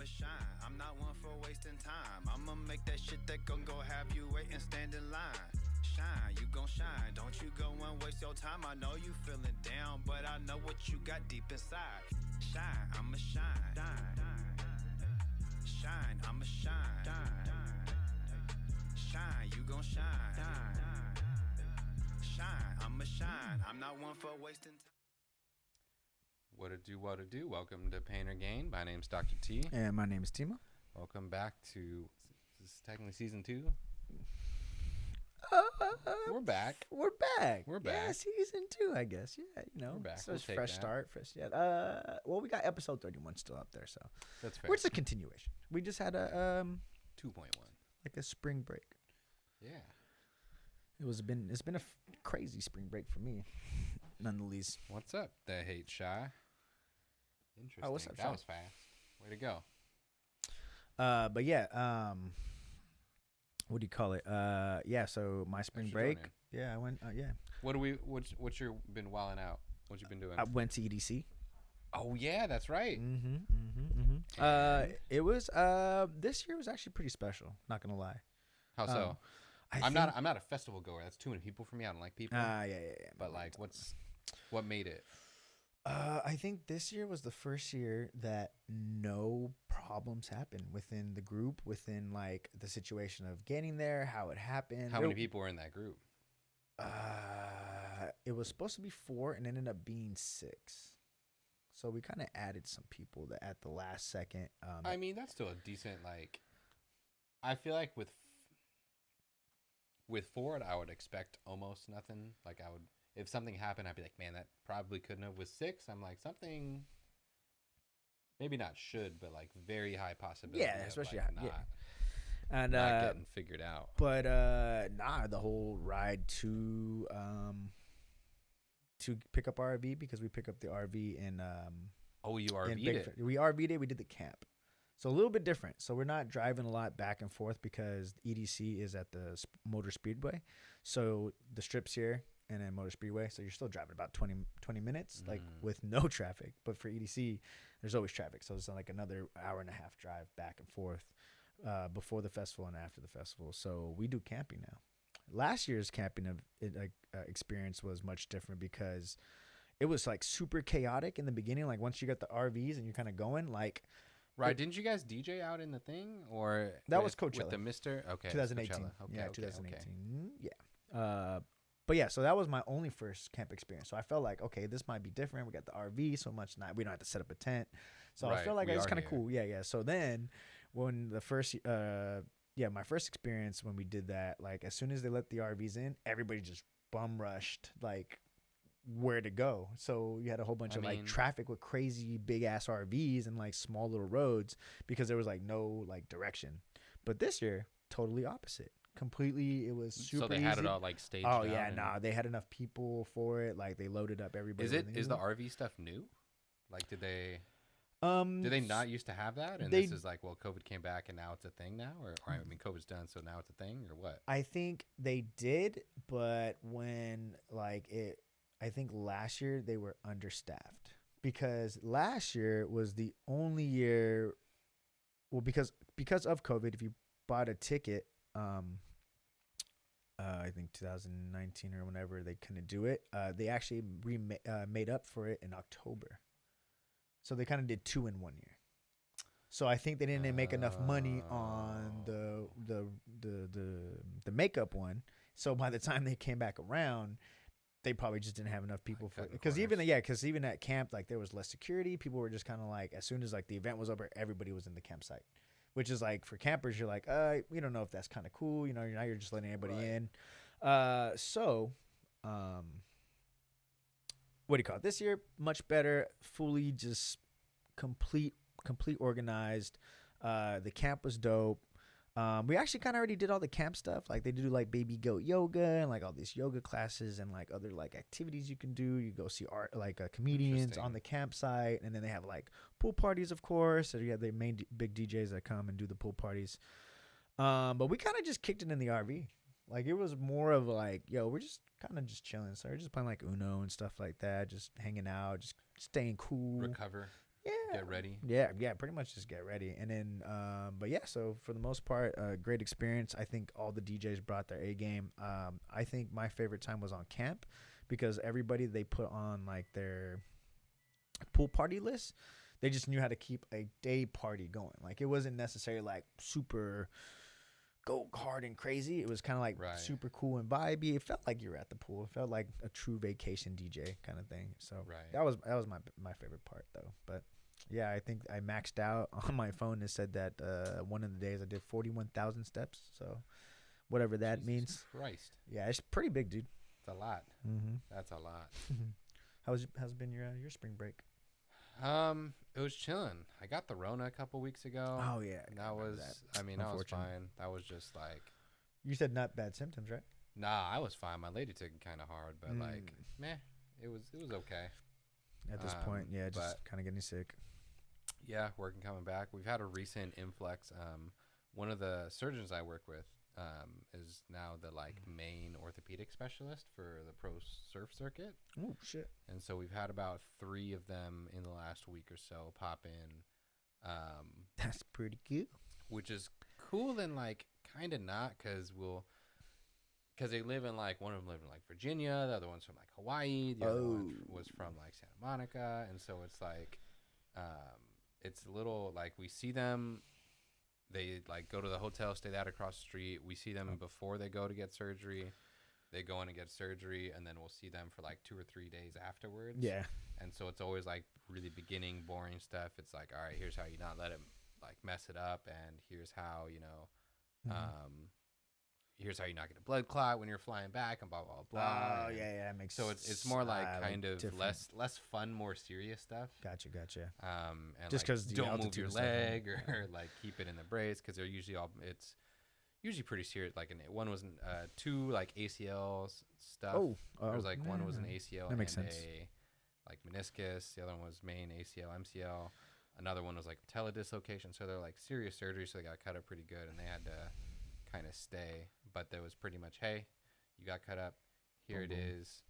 I'ma shine. I'm not one for wasting time. I'ma make that shit that gon' go have you wait and stand in line. Shine, you gon' shine. Don't you go and waste your time. I know you feeling down, but I know what you got deep inside. Shine, I'ma shine. Shine, I'ma shine. Shine, you gon' shine. Shine, I'ma shine. I'm not one for wasting time. What it do? Welcome to Pain or Gain. My name's Dr. T. And my name is Timo. Welcome back to, this is technically season 2. We're back. We're back. Yeah, season 2, I guess. Yeah, you know. We're back. So We'll it's take fresh that. start. Well, we got episode 31 still up there, so. That's fair. We're just a continuation. We just had a 2.1. like a spring break. Yeah. It's been a crazy spring break for me, none the least. What's up, the hate shy? Interesting. Oh, what's up, that Shy? was fast. Way to go. But yeah, what do you call it? Yeah, so my spring What you break. doing, Yeah, I went. Yeah, What's your been wilding out? What you been doing? I went to EDC. Oh yeah, that's right. It was this year was actually pretty special. Not gonna lie. How so? I'm not a festival goer. That's too many people for me. I don't like people. Yeah. But like, what made it? I think this year was the first year that no problems happened within the group, within like the situation of getting there, how it happened. How many people were in that group? It was supposed to be 4 and ended up being 6. So we kind of added some people that at the last second. I mean, that's still a decent, like, I feel like with Ford, I would expect almost nothing. Like if something happened, I'd be like, man, that probably couldn't have. With 6, I'm like, something, maybe not should, but like very high possibility. Yeah, especially like and not getting figured out. But the whole ride to pick up our RV, because we pick up the RV in Oh, you in RV'd Bickford. it. We RV'd it. We did the camp, so a little bit different. So we're not driving a lot back and forth because EDC is at the Motor Speedway, so the strip's here and then Motor Speedway. So you're still driving about 20 minutes, like with no traffic. But for EDC, there's always traffic, so it's like another hour and a half drive back and forth before the festival and after the festival. So we do camping now. Last year's camping experience was much different because it was like super chaotic in the beginning. Like once you got the RVs and you're kind of going, like Right? Didn't you guys DJ out in the thing, or that was Coachella with the Mister? Okay, 2018. Coachella. Yeah, okay, 2018. Okay. Yeah. But yeah, so that was my only first camp experience. So I felt like, okay, this might be different. We got the RV so much. We don't have to set up a tent. So I Right, felt like we it was are kind of here. cool. Yeah. So then when the first, my first experience when we did that, like as soon as they let the RVs in, everybody just bum rushed, like where to go. So you had a whole bunch of like traffic with crazy big ass RVs and like small little roads because there was like no like direction. But this year, totally opposite. Completely, it was super. So they had easy. it all like staged. Oh out yeah, and- they had enough people for it. Like they loaded up everybody. Is the RV stuff new? Like, did they not used to have that? And they- this is like, well, COVID came back and now it's a thing now, or I mean, COVID's done, so now it's a thing, or what? I think they did, but when I think last year they were understaffed because last year was the only year. Well, because of COVID, if you bought a ticket, I think 2019 or whenever they couldn't do it, they actually made up for it in October. So they kind of did 2 in 1 year. So I think they didn't make enough money on the makeup one. So by the time they came back around, they probably just didn't have enough people for it. Because even at camp, like there was less security. People were just kind of like, as soon as like the event was over, everybody was in the campsite. Which is like for campers, you're like, we don't know if that's kind of cool. You know, you're just letting everybody in. So, what do you call it? This year, much better, fully just complete organized. The camp was dope. We actually kind of already did all the camp stuff. Like they do like baby goat yoga and like all these yoga classes and like other like activities you can do. You go see art, like comedians on the campsite. And then they have like pool parties, of course. So you have the main big DJs that come and do the pool parties. But we kind of just kicked it in the RV. Like it was more of like, yo, we're just kind of just chilling. So we're just playing like Uno and stuff like that. Just hanging out, just staying cool. Recover. Yeah. Get ready. Yeah, pretty much just get ready. And then but yeah, so for the most part, great experience. I think all the DJs brought their A game. I think my favorite time was on camp because everybody they put on like their pool party list. They just knew how to keep a day party going. Like it wasn't necessarily like super go hard and crazy. It was kind of like Right. super cool and vibey. It felt like you were at the pool. It felt like a true vacation DJ kind of thing. So Right. that was my favorite part though. But yeah, I think I maxed out on my phone. It said that one of the days I did 41,000 steps. So whatever that Jesus means. Christ. Yeah, it's pretty big, dude. It's a lot. Mm-hmm. That's a lot. How's been your spring break? It was chilling. I got the Rona a couple weeks ago. Oh yeah, And that was, I mean, that was Unfortunate. fine. That was just like, You said not bad symptoms, right? nah, I was fine. My lady took it kind of hard, but like, Mm. meh, it was okay. At this point, yeah, just but- kind of getting sick. Yeah, working coming back. We've had a recent influx. One of the surgeons I work with is now the like main orthopedic specialist for the pro surf circuit. Oh shit. And so we've had about 3 of them in the last week or so pop in, That's pretty good. which is cool and like kind of not because they live in like, one of them lived in like Virginia, the other one's from like Hawaii, the other one was from like Santa Monica. And so it's like, it's a little like we see them, they like go to the hotel, stay that across the street. We see them before they go to get surgery. They go in and get surgery, and then we'll see them for like 2 or 3 days afterwards. Yeah. And so it's always like really beginning, boring stuff. It's like, all right, here's how you not let it like mess it up, and here's how, you know, here's how you not get a blood clot when you're flying back, and blah blah blah. Oh And yeah, that makes so it's more like kind of different. less fun, more serious stuff. Gotcha. And Just like, 'cause the don't move altitude your and stuff, right? leg or like keep it in the brace because they're usually it's usually pretty serious. Like one was 2 like ACL stuff. There's like one was an ACL That makes and sense. a like meniscus. The other one was main ACL MCL. Another one was like patella dislocation. So they're like serious surgery. So they got cut up pretty good, and they had to kind of stay. But there was pretty much, hey, you got cut up. Here Boom, it boom. is.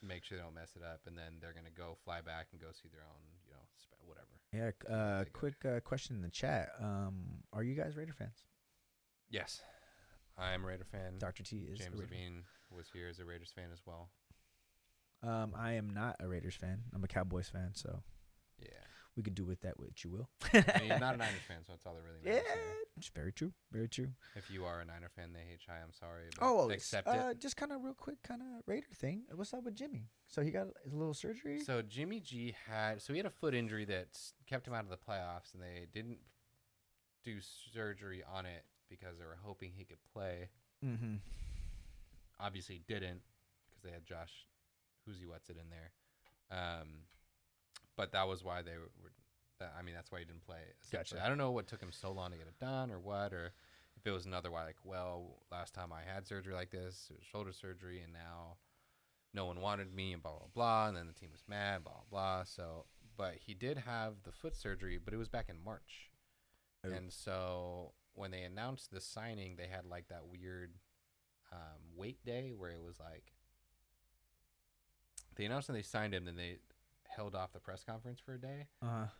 Make sure they don't mess it up, and then they're gonna go fly back and go see their own, you know, whatever. Yeah. Really Quick question in the chat. Are you guys Raider fans? Yes, I'm a Raider fan. Dr. T is. James a Raider Levine was here as a Raiders fan as well. fan. I am not a Raiders fan. I'm a Cowboys fan. So Yeah, we could do with that what you will. I mean, you're not a Niners fan, so that's all that really Yeah, matters. here. it's very true. Very true. If you are a Niner fan, they hate Chai. I'm sorry. But Oh, accept it. Just kind of real quick, kind of Raider thing. What's up with Jimmy? So he got his little surgery. So Jimmy G he had a foot injury that kept him out of the playoffs, and they didn't do surgery on it because they were hoping he could play. Mm-hmm. Obviously didn't because they had Josh Who's What's It in there. But that was why they were. I mean, that's why he didn't play. Essentially. Gotcha. I don't know what took him so long to get it done, or what, or if it was another why. Like, well, last time I had surgery like this, it was shoulder surgery, and now no one wanted me, and blah blah blah. And then the team was mad, blah blah blah. So, but he did have the foot surgery, but it was back in March, Oh. and so when they announced the signing, they had like that weird wait day where it was like they announced and they signed him, then they held off the press conference for a day,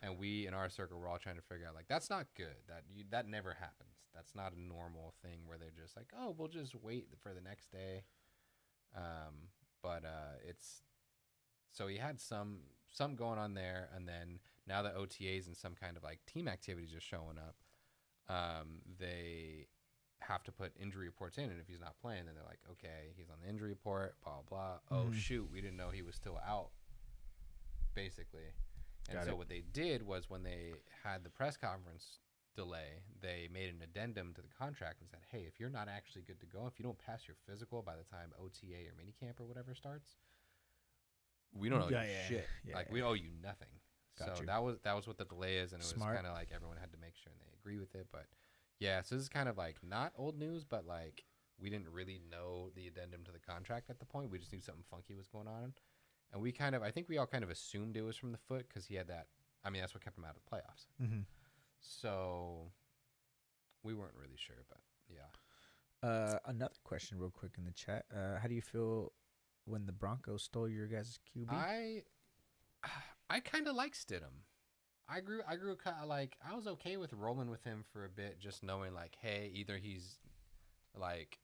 and we in our circle were all trying to figure out like that's not good. That never happens. That's not a normal thing where they're just like, oh, we'll just wait for the next day. But it's so he had some going on there, and then now the OTAs and some kind of like team activities are showing up. They have to put injury reports in, and if he's not playing, then they're like, okay, he's on the injury report, blah blah. Oh shoot, we didn't know he was still out, basically. And Got so it. what they did was when they had the press conference delay, they made an addendum to the contract and said, hey, if you're not actually good to go, if you don't pass your physical by the time OTA or minicamp or whatever starts, we don't owe you shit. Like we owe you nothing. Got so you. that was what the delay is, and it was Smart. kind of like everyone had to make sure and they agree with it. But yeah, so this is kind of like not old news, but like we didn't really know the addendum to the contract at the point. We just knew something funky was going on, and I think we all kind of assumed it was from the foot because he had that. I mean, that's what kept him out of the playoffs. Mm-hmm. So we weren't really sure, but yeah. Another question, real quick in the chat. How do you feel when the Broncos stole your guys' QB? I I kind of like Stidham. I was okay with rolling with him for a bit, just knowing like, hey, either he's like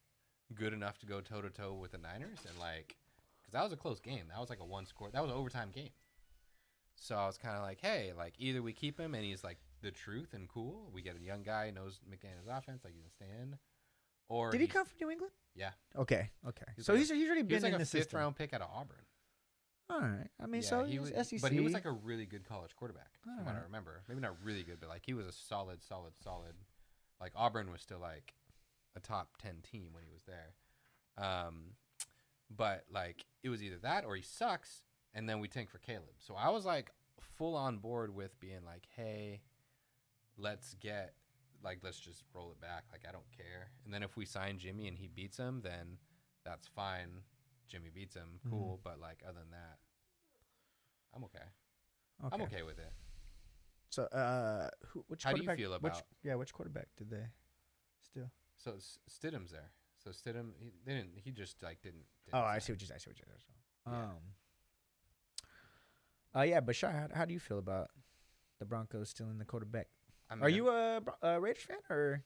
good enough to go toe to toe with the Niners, and like, because that was a close game. That was like a one score. That was an overtime game. So I was kind of like, hey, like either we keep him and he's like the truth and cool. We get a young guy, knows McDaniel's offense, like he can stand. Or did he come from New England? Yeah. Okay. So he's already been like in the system. fifth round pick out of Auburn. All right. I mean, Yeah, so he was SEC. but he was like a really good college quarterback, from what I Alright. remember. Maybe not really good, but like he was a solid. Like Auburn was still like a top 10 team when he was there. But like it was either that or he sucks, and then we tank for Caleb. So I was like full on board with being like, hey, let's just roll it back. Like I don't care. And then if we sign Jimmy and he beats him, then that's fine. Jimmy beats him, cool. But like other than that, I'm okay. I'm okay with it. So, which How do you quarterback? feel about? Which quarterback did they steal? So Stidham's there. So Stidham, he just like didn't Oh, I see what you're saying. Yeah, Bashar, how do you feel about the Broncos stealing the quarterback? I mean, Are you a Raiders fan, or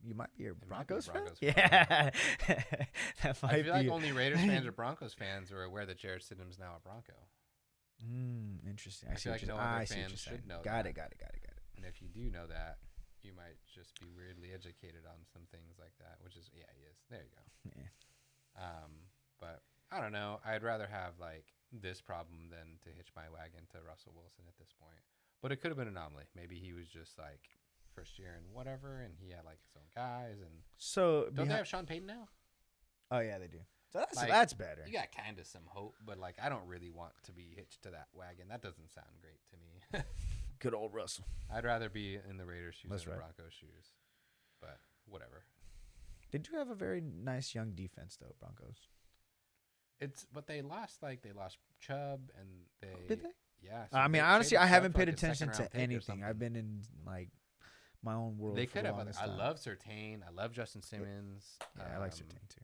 you might be a Broncos fan? Broncos fan. Yeah, that might I feel be. like only Raiders fans or Broncos fans are aware that Jarrett Stidham's now a Bronco. Interesting. I feel like no other fans should know Got that. it. And if you do know that, you might just be weirdly educated on some things like that, which is, yeah, he is. There you go. Yeah. But I don't know. I'd rather have like this problem than to hitch my wagon to Russell Wilson at this point. But it could have been an anomaly. Maybe he was just like first year and whatever, and he had like his own guys. And So don't they have Sean Payton now? Oh yeah, they do. So Like, that's better. You got kind of some hope, but like I don't really want to be hitched to that wagon. That doesn't sound great to me. Good old Russell. I'd rather be in the Raiders' shoes That's than the right. Broncos' shoes. But whatever. They do have a very nice young defense, though, Broncos. But they lost Chubb and they Did they? Yeah. I mean, they honestly, traded I Chubb haven't for, paid like, a attention to second-round pick or anything. something. I've been in like my own world. They for could the have. longest I time. love Surtain. I love Justin Simmons. Yeah, I like Surtain too.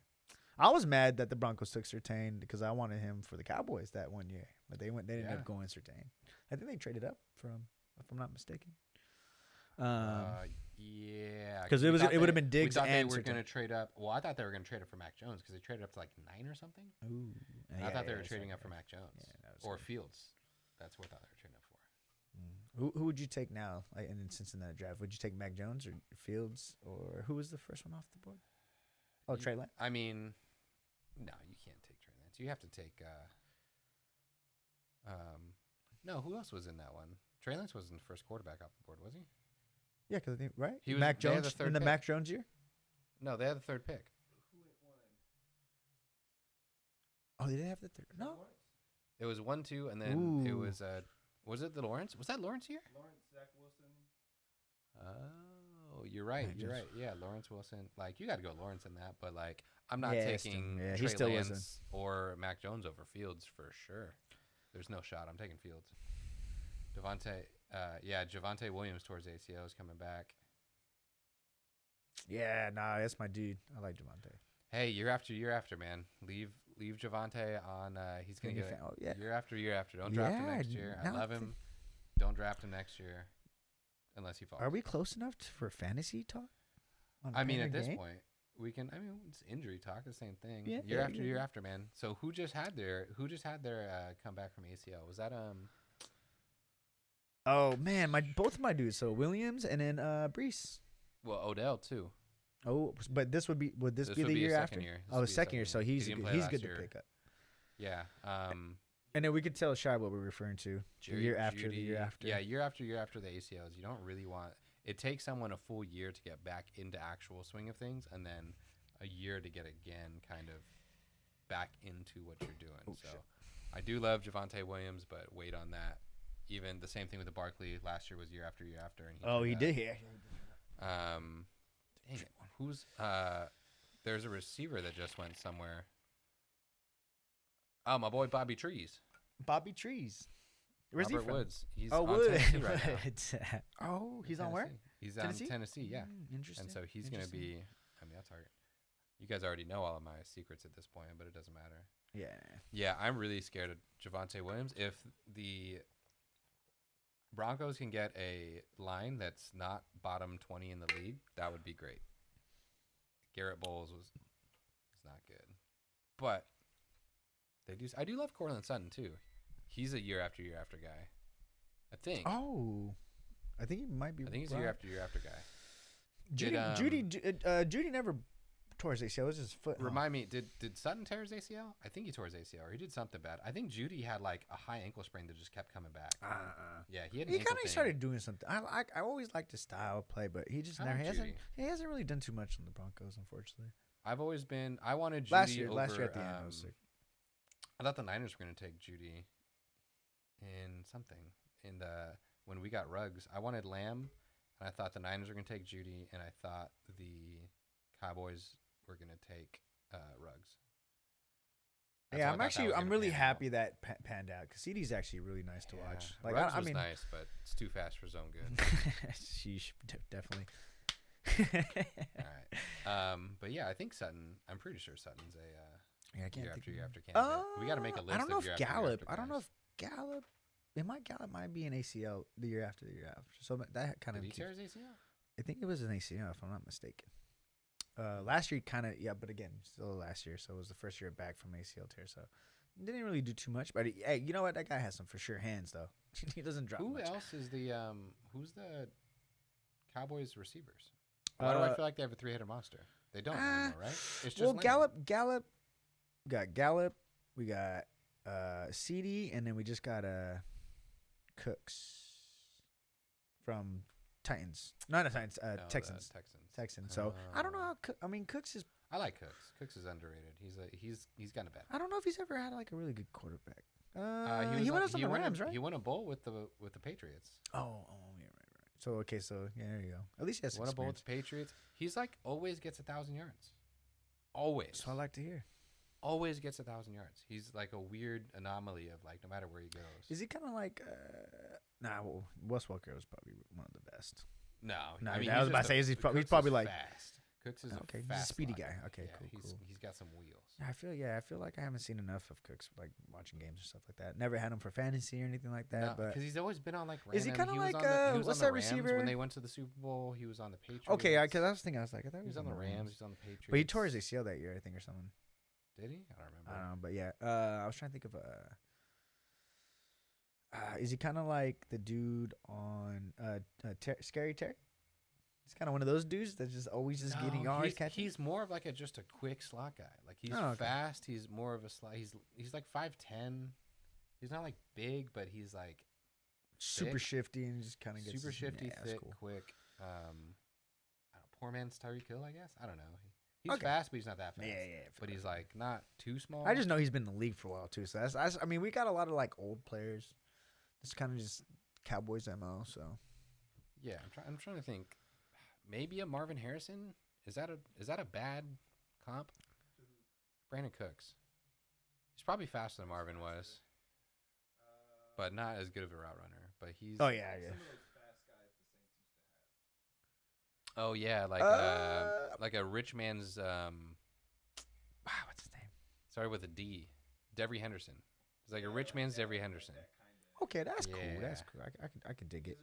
I was mad that the Broncos took Surtain because I wanted him for the Cowboys that one year, but they didn't end up going Surtain. I think they traded up from, if I'm not mistaken. Yeah, because it would have been Diggs we thought and they were Surtain. going to trade up. Well, I thought they were going to trade up for Mac Jones because they traded up to like 9 or something. Ooh, I thought they were trading up for Mac Jones or Fields. That's what I thought they were trading up for. Who would you take now? Like in Cincinnati draft, would you take Mac Jones or Fields, or who was the first one off the board? Oh, Trey Lance. I mean, no, you can't take Trey Lance. You have to take. No, who else was in that one? Trey Lance wasn't the first quarterback off the board, was he? Yeah, because right. He was Mac they had Jones the in the third Mac Jones year. No, they had the third pick. Oh, they didn't have the third. No. It was 1-2, and then it Ooh. was it the Lawrence? Was that Lawrence year? Lawrence, Zach Wilson. Oh, you're right. Mac You're Jones. right. Yeah, Lawrence Wilson. Like you got to go Lawrence in that, but like I'm not Yeah, taking still- yeah, he Trey still Lance wasn't. or Mac Jones over Fields for sure. There's no shot. I'm taking Fields. Javonte Williams towards ACL is coming back. Yeah, nah, that's my dude. I like Javonte. Hey, year after, man. Leave Javonte on. He's gonna get year after. Don't draft him next year. I love him. Don't draft him next year, unless he falls. Are we close enough for fantasy talk? I mean, at this point, we can. I mean, it's injury talk. The same thing. Yeah, year after, man. So who just had their comeback from ACL? Was that Oh man, both of my dudes. So Williams and then Brees. Well, Odell too. Oh, but would this be the would be year his after? second year. Oh, the second year. So he's didn't good. play He's last good year. to pick up. Yeah. And then we could tell Shy what we're referring to. The year after. Yeah, year after the ACLs. You don't really want. It takes someone a full year to get back into actual swing of things, and then a year to get again kind of back into what you're doing. So shit. I do love Javonte Williams, but wait on that. Even the same thing with the Barkley. Last year was year after, and He did. Yeah. Dang it. Who's there's a receiver that just went somewhere. Oh, my boy Bobby Trees. Bobby Trees. Where's Robert he from? Woods. He's Oh, on Woods. Tennessee right now. Oh, he's on where? He's Tennessee? on Tennessee, yeah. Interesting. And so he's going to be, I mean, that's hard. You guys already know all of my secrets at this point, but it doesn't matter. Yeah. Yeah, I'm really scared of Javonte Williams. If the Broncos can get a line that's not bottom 20 in the league, that would be great. Garrett Bowles was not good, but they do. I do love Cortland Sutton too. He's a year after guy. I think. Oh, I think he might be. I think he's a year after guy. Judy never tore his ACL. It was his foot. Remind me, did Sutton tear his ACL? I think he tore his ACL, or he did something bad. I think Judy had like a high ankle sprain that just kept coming back. Yeah, he had. He kind of started doing something. I always liked his style of play, but he just never hasn't really done too much on the Broncos, unfortunately. I wanted Judy last year at the end. I was sick. I thought the Niners were going to take Judy when we got Ruggs. I wanted Lamb, and I thought the Niners were going to take Judy, and I thought the Cowboys were going to take Ruggs. I'm really happy that panned out because CD's actually really nice to watch. Like Ruggs was nice, but it's too fast for zone good. Sheesh, definitely. All right, but yeah, I think Sutton. I'm pretty sure Sutton's a year after candidate. We got to make a list. I don't know if Gallup. I don't know if Gallup. Gallup might be an ACL the year after. So that kind of. Did he tear his ACL? I think it was an ACL, if I'm not mistaken. Last year, kind of, but again, still last year. So it was the first year back from ACL tear. So didn't really do too much. But hey, you know what? That guy has some for sure hands, though. He doesn't drop much. Who else is who's the Cowboys receivers? Why do I feel like they have a three-headed monster? They don't anymore, right? It's just Gallup. We got Gallup. We got CD, and then we just got Cooks from Titans. Not Titans. Texans. Texans. So I don't know how. Cooks is. I like Cooks. Cooks is underrated. He's kind of bad. I don't know if he's ever had like a really good quarterback. He went on the Rams, right? He won a bowl with the Patriots. Oh yeah, right. So there you go. At least he has won a bowl with the Patriots. He's like always gets 1,000 yards. Always. So I like to hear. Always gets 1,000 yards. He's like a weird anomaly of like no matter where he goes. Is he kind of like? Wes Welker was probably one of the best. No, I mean, I was about to say he's probably like fast. Cooks is okay. A fast He's a speedy blocker. guy. Okay, yeah, cool. He's got some wheels. I feel like I haven't seen enough of Cooks, like watching games or stuff like that. Never had him for fantasy or anything like that. No, but because he's always been on like. Random. Is he kind of like what's that receiver? When they went to the Super Bowl, he was on the Patriots. Okay, because I thought he was on the Rams. He's on the Patriots. But he tore his ACL that year, I think, or something. Did he? I don't remember. I don't know, but yeah. I was trying to think of is he kind of like the dude on Scary Terry? He's kind of one of those dudes that's just always getting yards catching. He's more of like just a quick slot guy. Like he's fast. He's more of a slot. He's like 5'10". He's not like big, but he's like super thick. shifty and just kind of gets super shifty, thick, cool. quick. I don't know, poor man's Tyreek Hill, I guess. I don't know. He's fast, but he's not that fast. Yeah. But he's like not too small. I just know he's been in the league for a while too. So that's I mean, we got a lot of like old players. It's kind of just Cowboys MO. So yeah, I'm trying to think. Maybe a Marvin Harrison? Is that a bad comp? Brandon Cooks. He's probably faster than Marvin was, but not as good of a route runner. But he's some of those fast guys the Saints used to have. Oh yeah, like a rich man's what's his name? Sorry, with a D. Devery Henderson. It's like a rich man's Devery Henderson. Okay, that's cool. That's cool. I can dig it.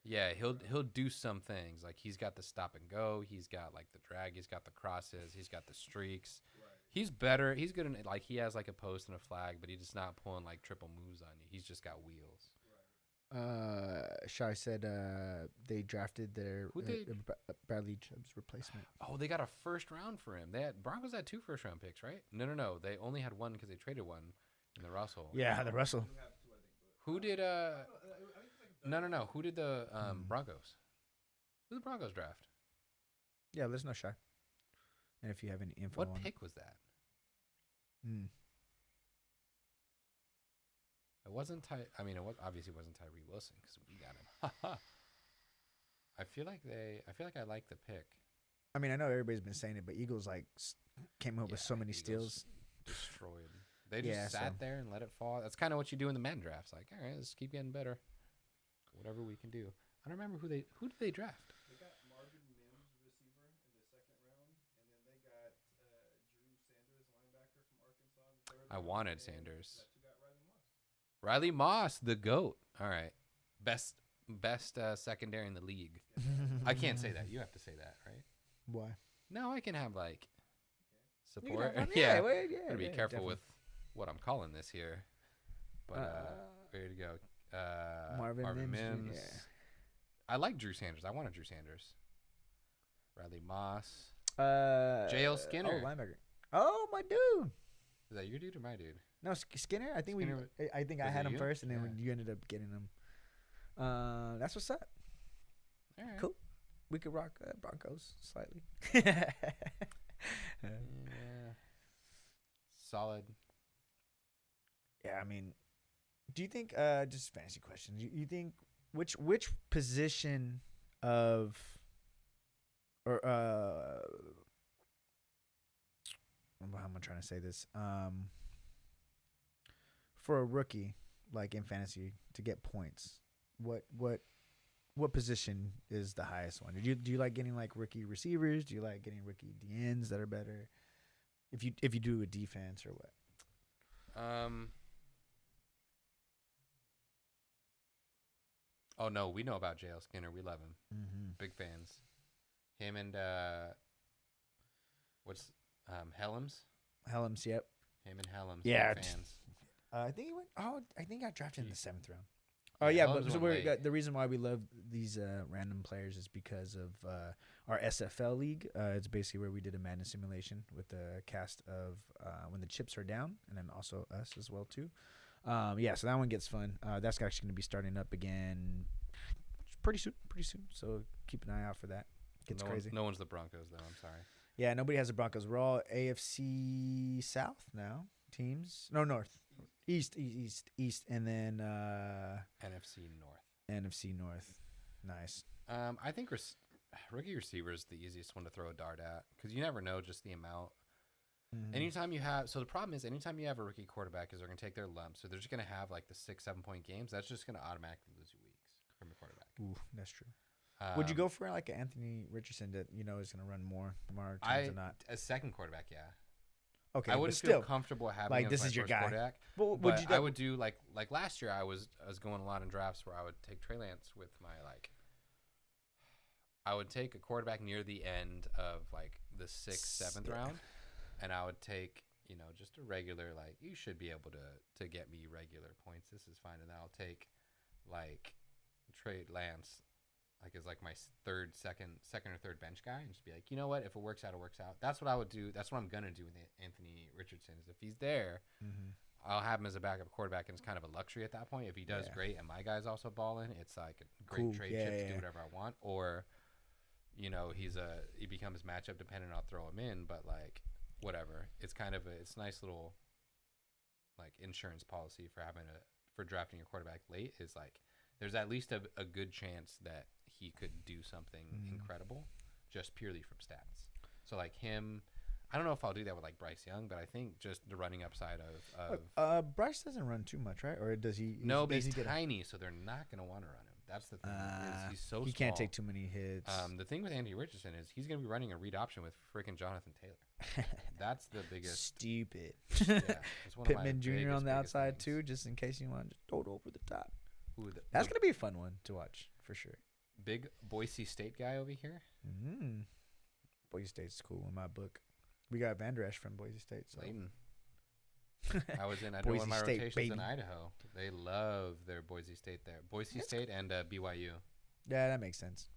Yeah, he'll do some things. Like he's got the stop and go. He's got like the drag. He's got the crosses. He's got the streaks. Right. He's better. He's good in like he has like a post and a flag, but he's just not pulling like triple moves on you. He's just got wheels. Right. Shai said they drafted their Bradley Chubb's replacement. Oh, they got a first round for him. Broncos had 2 first round picks, right? No. They only had one because they traded one in the Russell. Yeah, the Russell. Who did No. Who did the Broncos? Who did the Broncos draft? Yeah, there's no Shy. And if you have any info what pick was that? It wasn't obviously wasn't Tyree Wilson because we got him. I feel like I like the pick. I mean, I know everybody's been saying it, but Eagles like came up with so many steals. Destroyed. They just sat there and let it fall. That's kind of what you do in the men drafts. Like, all right, let's keep getting better. Whatever we can do. I don't remember who did they draft? They got Marvin Mims, receiver, in the 2nd round, and then they got Drew Sanders, linebacker from Arkansas, in the 3rd round. I wanted Sanders. Got Riley Moss, the GOAT. All right. Best secondary in the league. I can't say that. You have to say that, right? Why? No, I can have like You can support. have fun. Yeah. Well, yeah, Gotta be yeah, careful definitely. with what I'm calling this here. But ready to go. Marvin Mims. Mims. Yeah. I like Drew Sanders. I wanted Drew Sanders. Riley Moss. JL Skinner. Oh, linebacker. Oh, my dude. Is that your dude or my dude? No, Skinner. I think Skinner, I think I was had it him you? first, and then Yeah. when you ended up getting him. That's what's up. All right. Cool. We could rock Broncos slightly. Yeah. Solid. Yeah, I mean, do you think just fantasy question? You think which position of or how am I trying to say this? For a rookie like in fantasy to get points, what position is the highest one? Do you like getting like rookie receivers? Do you like getting rookie DNs that are better? If you do a defense or what? Oh no, we know about JL Skinner. We love him. Mm-hmm. Big fans. Him and what's Helms? Helms, yep. Him and Helms. Yeah, Big fans. I think he went. Oh, I think he got drafted in the 7th round. Yeah, Oh yeah, Helms but so went late. the reason why we love these random players is because of our SFL league. It's basically where we did a madness simulation with the cast of when the chips are down, and then also us as well too. Yeah, so that one gets fun. That's actually going to be starting up again pretty soon. So keep an eye out for that. Gets crazy. No one's the Broncos though. I'm sorry. Yeah, nobody has the Broncos. We're all AFC South now. Teams. No, North. East, and then NFC North. NFC North. Nice. I think rookie receiver is the easiest one to throw a dart at because you never know just the amount. Mhm. Anytime you have, so the problem is anytime you have a rookie quarterback is they're going to take their lumps. So they're just going to have like the 6-7 point games. That's just going to automatically lose you weeks from a quarterback. Ooh, that's true. Would you go for like an Anthony Richardson that is going to run more times than not? A second quarterback, yeah. Okay, I wouldn't feel comfortable having like him this as my is your first guy. quarterback. Well, But I would do like last year. I was going a lot in drafts where I would take Trey Lance with my I would take a quarterback near the end of like the 6th, 7th round, and I would take just a regular you should be able to get me regular points. This is fine, and then I'll take Trey Lance as my second or third bench guy, and just be like, you know what, if it works out, it works out. That's what I would do. That's what I'm gonna do with Anthony Richardson. Is if he's there, I'll have him as a backup quarterback, and it's kind of a luxury at that point. If he does great and my guy's also balling, it's like a great trade chip to do whatever I want. Or, he becomes matchup dependent. I'll throw him in, but whatever. It's kind of it's a nice little insurance policy for drafting your quarterback late. Is there's at least a good chance that he could do something incredible just purely from stats. So him, I don't know if I'll do that with Bryce Young, but I think just the running upside of Bryce doesn't run too much, right? Or does he? No, but does he's he tiny, so they're not going to want to run him. That's the thing. He's so he small. can't take too many hits. The thing with Andy Richardson is he's going to be running a read option with freaking Jonathan Taylor. That's the biggest. Stupid. Yeah, it's one of my Pittman Jr. on biggest the outside things. too, just in case you want to just throw it over the top. Ooh, That's gonna be a fun one to watch for sure. big Boise State guy over here. Boise State's cool in my book. We got Van Der Esch from Boise State. So. Layton. I did one Boise of my State, rotations baby. in Idaho. They love their Boise State there. Boise State and BYU. Yeah, that makes sense.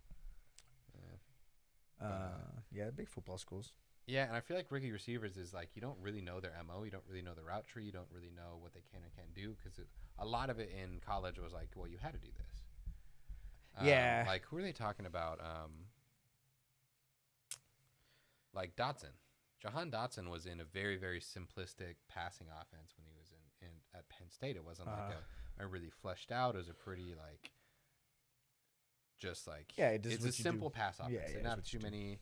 Yeah. Yeah, big football schools. Yeah, and I feel like rookie receivers is you don't really know their MO. You don't really know the route tree. You don't really know what they can and can't do because a lot of it in college was well, you had to do this. Yeah. Who are they talking about? Dotson. Jahan Dotson was in a very, very simplistic passing offense when he was in at Penn State. It wasn't a really fleshed out. It was a pretty it's a simple pass offense. Yeah, They didn't have too many.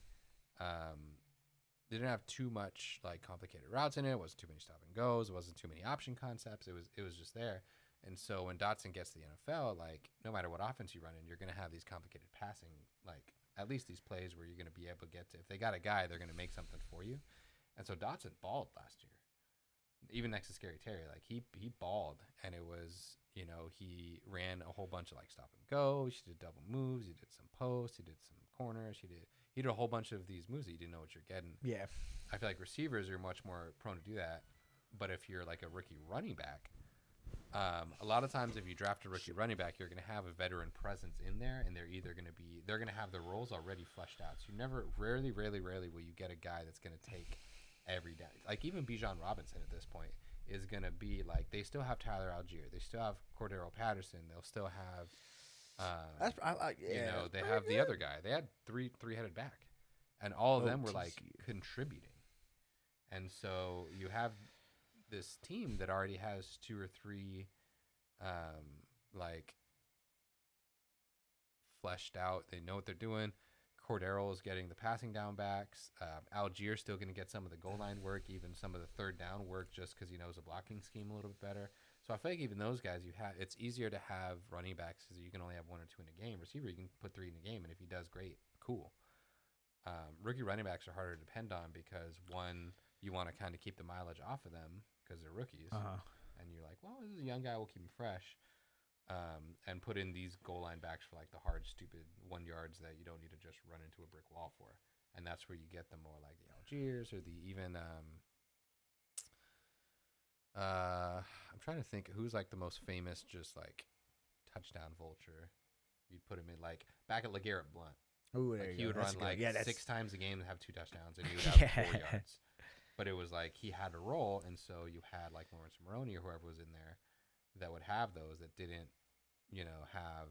They didn't have too much complicated routes in it. It wasn't too many stop and goes. It wasn't too many option concepts. It was just there. And so when Dotson gets to the NFL, no matter what offense you run in, you're going to have these complicated passing, at least these plays where you're going to be able to get to. If they got a guy, they're going to make something for you. And so Dotson balled last year. even next to Scary Terry, like he balled, and it was, you know, he ran a whole bunch of like stop and go. He did double moves. He did some posts. He did some corners. He did a whole bunch of these moves that you didn't know what you're getting. Yeah. I feel like receivers are much more prone to do that. But if you're like a rookie running back, a lot of times if you draft a rookie running back, you're going to have a veteran presence in there, and they're going to have the roles already fleshed out. So you rarely will you get a guy that's going to take every down. Like even Bijan Robinson at this point is going to be like, they still have Tyler Algier, they still have Cordero Patterson, they'll still have you know, they have the other guy. They had three-headed back, and all of them were like contributing. And so you have this team that already has 2 or 3 like fleshed out. They know what they're doing. Cordero is getting the passing down backs. Algier still going to get some of the goal line work, even some of the third down work, just because he knows the blocking scheme a little bit better. So I feel like even those guys, it's easier to have running backs because you can only have 1 or 2 in a game. Receiver, you can put 3 in a game, and if he does great, cool. Rookie running backs are harder to depend on because, one, you want to kind of keep the mileage off of them because they're rookies, and you're like, well, this is a young guy, we'll keep him fresh. And put in these goal line backs for like the hard, stupid 1 yards that you don't need to just run into a brick wall for. And that's where you get the more like the Algiers or the even, I'm trying to think who's like the most famous, just like touchdown vulture. You'd put him in like back at LeGarrette Blount. Ooh, like he would run like 6 times a game and have 2 touchdowns, and he would have 4 yards. But it was like he had a role, and so you had like Lawrence Maroney or whoever was in there that would have those that didn't, you know, have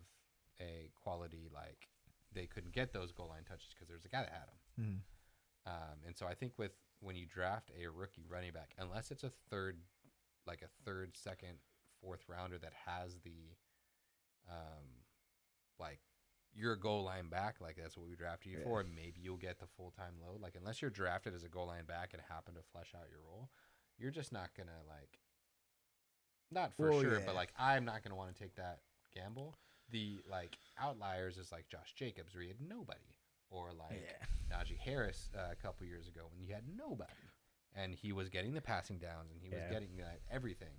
a quality, like they couldn't get those goal line touches because there's a guy that had them. And so I think when you draft a rookie running back, unless it's a third, second, fourth rounder that has the, like you're a goal line back, like that's what we drafted you for, maybe you'll get the full-time load. Like unless you're drafted as a goal line back and happen to flesh out your role, you're just not going to like, not for sure, but like I'm not going to want to take that gamble. The like outliers is like Josh Jacobs, where he had nobody, or like Najee Harris a couple years ago when you had nobody, and he was getting the passing downs and he was getting everything.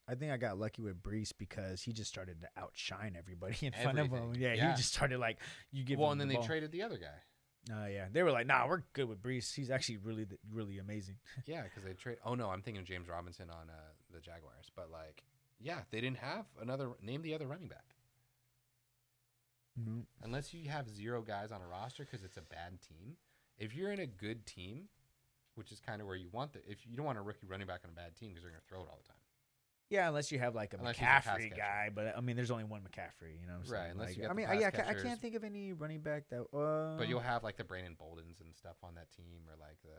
I think I got lucky with Brees because he just started to outshine everybody in front of him. Yeah, he just started like you give. Well, him and then the they ball. traded the other guy. They were like, nah, we're good with Brees. He's actually really amazing. Yeah, because they trade. Oh no, I'm thinking of James Robinson on the Jaguars, but like, yeah, they didn't have another. Name the other running back. No. Unless you have 0 guys on a roster because it's a bad team. If you're in a good team, which is kind of where you want if you don't want a rookie running back on a bad team because they're going to throw it all the time. Yeah, unless you have like a McCaffrey guy, but I mean, there's only one McCaffrey, you know. What I'm saying? Unless like, you got I mean, I can't think of any running back that. But you'll have like the Brandon Boldens and stuff on that team, or like the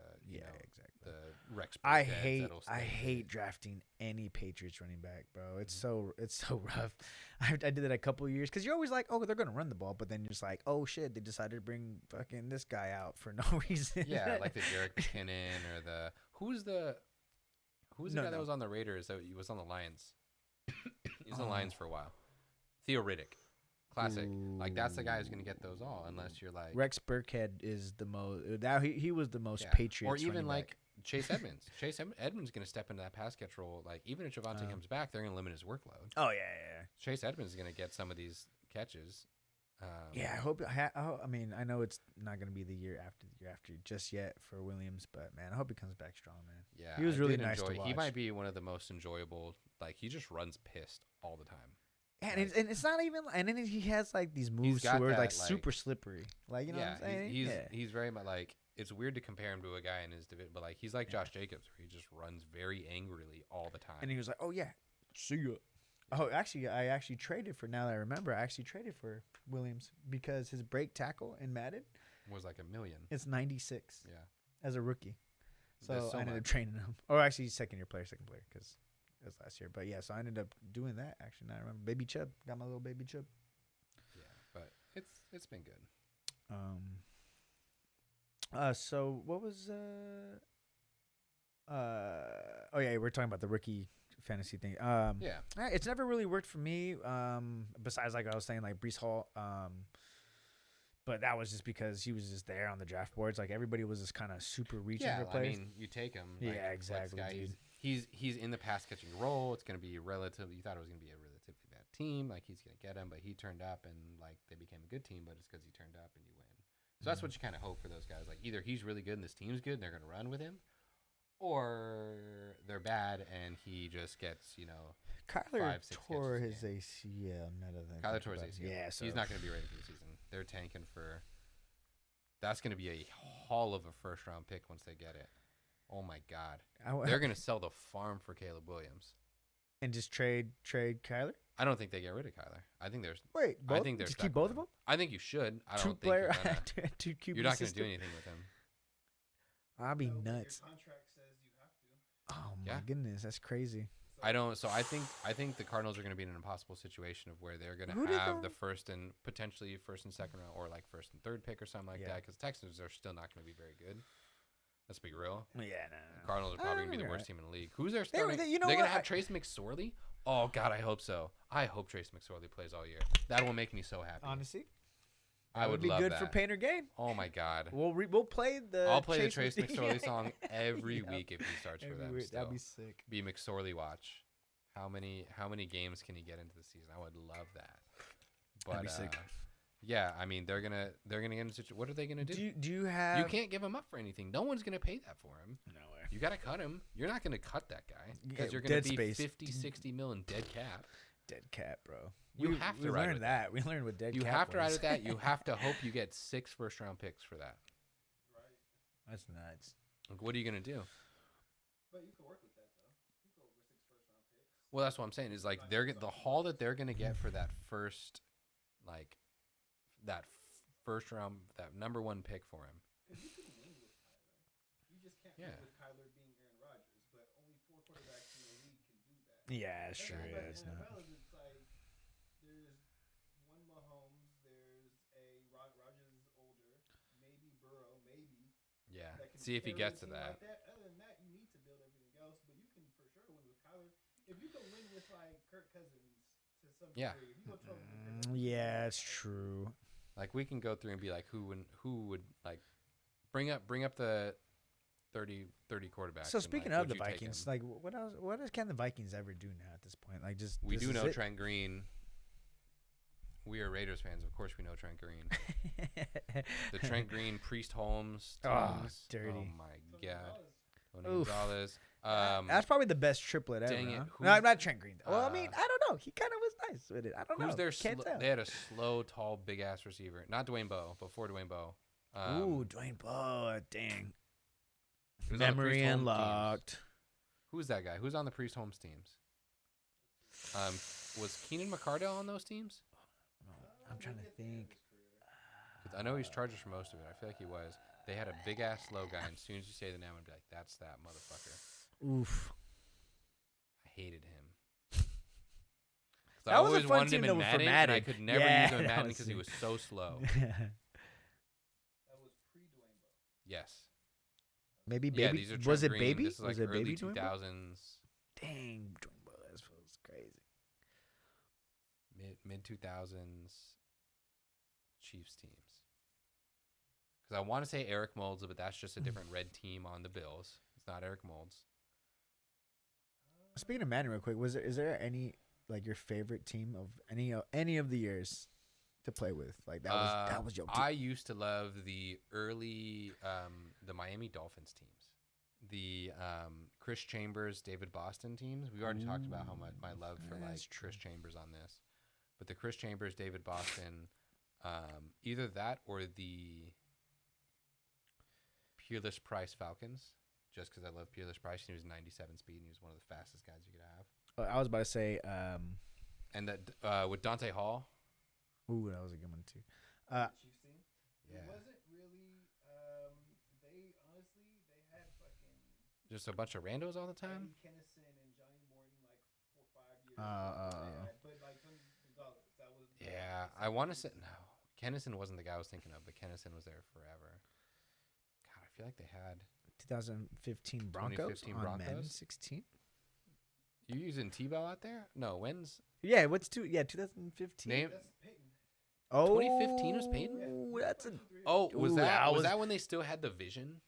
exactly the Rex. I hate drafting any Patriots running back, bro. It's so rough. I did that a couple of years because you're always like, oh, they're gonna run the ball, but then you're just like, oh shit, they decided to bring fucking this guy out for no reason. Yeah, like the Jerick McKinnon or the who's the guy that was on the Raiders that was on the Lions. He was on the Lions for a while. Theo Riddick. Classic. Ooh. Like that's the guy who's gonna get those all, unless you're like Rex Burkhead is the most. Now he was the most Patriots. Or even like back. Chase Edmonds. Edmonds gonna step into that pass catch role. Like even if Javonte comes back, they're gonna limit his workload. Oh yeah. Chase Edmonds is gonna get some of these catches. I hope. I mean, I know it's not gonna be the year after just yet for Williams, but man, I hope he comes back strong, man. Yeah, he was really nice to watch. He might be one of the most enjoyable. Like he just runs pissed all the time. And it's not even. And then he has like these moves who are like super slippery. Like you know what I'm saying? He's very much like. It's weird to compare him to a guy in his division, but like he's like Josh Jacobs, where he just runs very angrily all the time. And he was like, "Oh yeah, see ya." Oh, actually, I actually traded for. Now that I remember, I actually traded for Williams because his break tackle in Madden was like $1 million. It's 96. Yeah, as a rookie. So I ended up training him. Or actually, second player, because it was last year. But yeah, so I ended up doing that. Actually, now I remember. Baby Chubb, got my little baby Chubb. Yeah, but it's been good. So what was oh yeah, we're talking about the rookie fantasy thing. It's never really worked for me. Besides, like I was saying, like Breece Hall. But that was just because he was just there on the draft boards. Like everybody was just kind of super reaching for players. I mean, you take him. Like, exactly. Guy, he's he's in the pass catching role. It's gonna be relatively. You thought it was gonna be a relatively bad team. Like he's gonna get him, but he turned up and like they became a good team. But it's because he turned up and you win. So that's what you kind of hope for those guys. Like either he's really good and this team's good and they're gonna run with him, or they're bad and he just gets Kyler 5-6 tore catches a his ACL. Kyler tore his ACL. Yeah, so he's not gonna be ready for the season. They're tanking for. That's gonna be a haul of a first round pick once they get it. Oh my God, they're gonna sell the farm for Caleb Williams and just trade Kyler. I don't think they get rid of Kyler. I think there's. Wait, both? I think they're just stuck keep both with of him. them. I think you should. I don't Two-player, think you're, two QB you're not going to system? do anything with him. I'll be No, but nuts. Your contract says you have to. Oh my Yeah. goodness, that's crazy. I don't. So I think the Cardinals are going to be in an impossible situation of where they're going Who to did have they- the first and potentially first and second round, or like first and third pick or something like Yeah. that. Because Texans are still not going to be very good. Let's be real. Yeah, The Cardinals are probably going to be the you're worst right. team in the league. Who's their They- starting? you know they're going what? to have Trace McSorley. Oh God, I hope so. I hope Trace McSorley plays all year. That will make me so happy. Honestly, I would be love good that. for Painter Gain. Oh my God. We'll play the. I'll play the Trace McSorley Yeah. song every Yeah. week if he starts for Every them. week. Still. That'd be sick. Be McSorley watch. How many games can he get into the season? I would love that. But That'd be sick. yeah, I mean they're gonna get in a situation. What are they gonna do? Do you have? You can't give him up for anything. No one's gonna pay that for him. No way. You gotta cut him. You're not gonna cut that guy because Yeah, you're gonna dead be space. 50, 60 mil in dead cap. Dead cat, bro. You we, have to we ride learned with that. We learned what dead You cat have to ride was. with that. You have to hope you get 6 first round picks for that. Right. That's nuts. Like, what are you gonna do? But you can work with that though. You can go over 6 first round picks. Well, that's what I'm saying. Is like the haul that they're gonna get for that first, like, first round, that number 1 pick for him. Because you can win with Kyler. You just can't Yeah. win with Kyler being Aaron Rodgers. But only 4 quarterbacks in the league can do that. Yeah, That's sure. not Yeah, like it's the not. NFL is it's like there's one Mahomes, there's a Rodgers is older, maybe Burrow, maybe. Yeah. That can See if he carry a gets to team that. Like that. Other than that, you need to build everything else. But you can for sure win with Kyler. If you can win with like Kirk Cousins to some Yeah. degree, if you go 12 with Kirk Cousins, Yeah, it's true. Like we can go through and be like, who would like bring up the 30 quarterbacks. So and, speaking like, of the would you take Vikings, him? like what else? What else can the Vikings ever do now at this point? Like just We this do is know it? Trent Green. We are Raiders fans, of course. We know Trent Green. The Trent Green, Priest Holmes. Oh, teams. dirty. Oh my Tony God. Gonzalez. Tony Oof. Gonzalez. That's probably the best triplet ever. dang it, Huh? who's- No, I'm not Trent Green. Well, I mean, uh, I don't know. He kind of was nice with it. I don't know. who's their? Can't tell. They had a slow, tall, big ass receiver. Not Dwayne Bowe. Before Dwayne Bowe. Ooh, Dwayne Bowe. Dang. he was on the Memory Priest Holmes teams. unlocked. Who's that guy? Who's on the Priest Holmes teams? Was Keenan McCardell on those teams? I'm trying to think. 'Cause I know he's Chargers for most of it. I feel like he was. They had a big ass slow guy, and as soon as you say the name, I'd be like, "That's that motherfucker." Oof. I hated him. 'Cause I That was a always fun wanted him team, in though, for Madden, and I Madden. could never Yeah, use him in that Madden was because he sick. was so slow. That was pre-Dwayne Bowe. Yes. Maybe Yeah, baby. these are was Trent it Green. baby? This is like was it early baby Dwayne Bowe? 2000s, Dang, Dwayne Bowe. That was crazy. mid 2000s Chiefs teams. Because I want to say Eric Moulds, but that's just a different red team on the Bills. It's not Eric Moulds. Speaking of Madden, real quick, is there any like your favorite team of any of the years to play with? Like that was your team. I used to love the early the Miami Dolphins teams, the Chris Chambers, David Boston teams. We already talked about how much my love for like That's true. Chris Chambers on this, but the Chris Chambers, David Boston, either that or the Peerless Price Falcons. Just because I love Peerless Price, and he was 97 speed, and he was one of the fastest guys you could have. I was about to say. And that with Dante Hall, Ooh, that was a good one too. The Chiefs team. yeah, It wasn't really. They honestly they had fucking just a bunch of randos all the time. Eddie Kennison and Johnny Morton like 4 or 5 years. But like Tony Gonzalez, that was. Yeah, I want to say no. Kennison wasn't the guy I was thinking of, but Kennison was there forever. God, I feel like they had 2015 Broncos 2015 on Madden Broncos? 16. you using T-Bell out there? No, when's Yeah, 2015. name? That's Peyton. Oh, 2015 was Peyton? That's a Oh, was Ooh, that that was was- that when they still had the vision?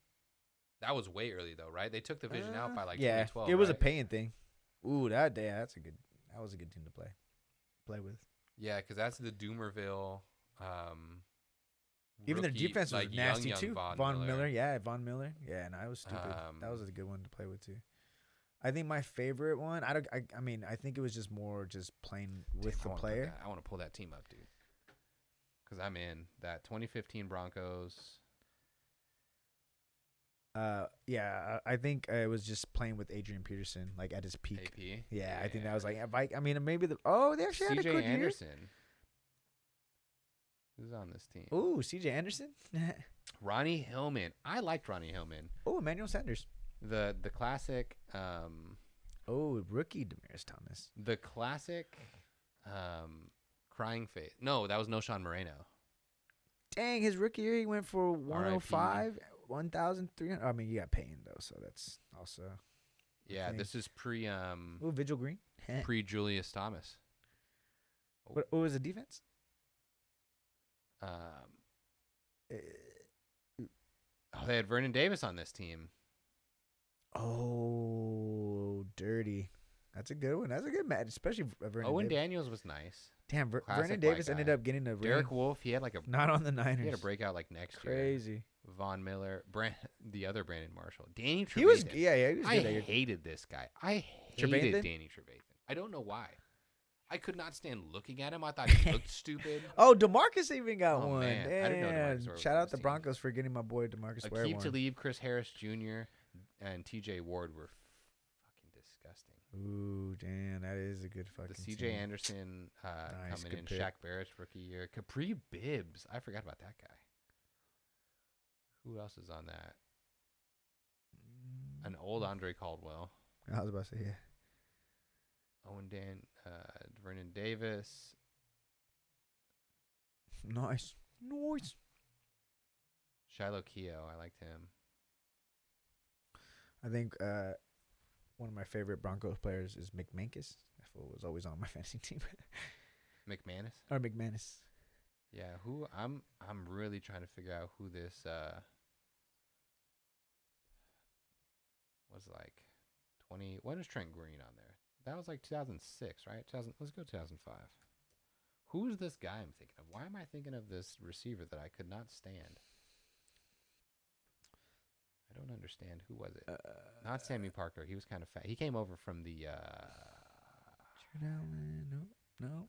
That was way early though, right? They took the Vision out by like yeah, 2012. it was a right? paying thing. Ooh, that day, that was a good team to play with. Yeah, because that's the Doomerville. Even their rookie, defense was like, nasty young too. Von Miller. Yeah, Von Miller. Yeah, and I was stupid. That was a good one to play with too. I think my favorite one. I mean, I think it was just more just playing with the player. I want to pull that team up, dude. Because I'm in that 2015 Broncos. Yeah, I think it was just playing with Adrian Peterson, like at his peak. AP. Yeah, I think that was like, I mean, maybe they actually had a good CJ year. Anderson. Who's on this team? Ooh, CJ Anderson. Ronnie Hillman. I liked Ronnie Hillman. Oh, Emmanuel Sanders. The classic. Oh, rookie Demaryius Thomas. The classic. Crying face. No, that was Noshawn Moreno. Dang, his rookie year he went for 105, 1,300. I mean, you got Payne though, so that's also. Yeah, this is pre. Ooh, Vigil Green. Pre Julius Thomas. What was the defense? They had Vernon Davis on this team. Oh, dirty. That's a good one. That's a good match, especially Vernon Owen Davis. Daniels was nice. Damn, Classic Vernon Davis white ended guy. up getting a Derek ring. Wolf, he had like a Not on the Niners. he had a breakout like next year. Crazy. Von Miller, the other Brandon Marshall, Danny Trevathan. He was, yeah, he was I good that year. hated this guy. I hated Trevathan? Danny Trevathan. I don't know why. I could not stand looking at him. I thought he looked stupid. Oh, DeMarcus even got Oh, one. man. I didn't know DeMarcus Ware was Shout on out this the team. Broncos for getting my boy DeMarcus Ware Akeem one. Talib, Chris Harris Jr., and T.J. Ward were fucking disgusting. Ooh, damn, that is a good fucking The C.J. team. Anderson Nice, coming good in, pick. Shaq Barrett's rookie year, Capri Bibbs. I forgot about that guy. Who else is on that? An old Andre Caldwell. I was about to say, yeah. Owen Vernon Davis. Nice. Shiloh Keogh. I liked him. I think one of my favorite Broncos players is McManus. That fool was always on my fantasy team. McManus. Or McManus. Yeah, who I'm really trying to figure out who this was like 20. When is Trent Green on there? That was like 2006, right? Let's go 2005. Who's this guy I'm thinking of? Why am I thinking of this receiver that I could not stand? I don't understand. Who was it? Not Sammy Parker. He was kind of fat. He came over from the No.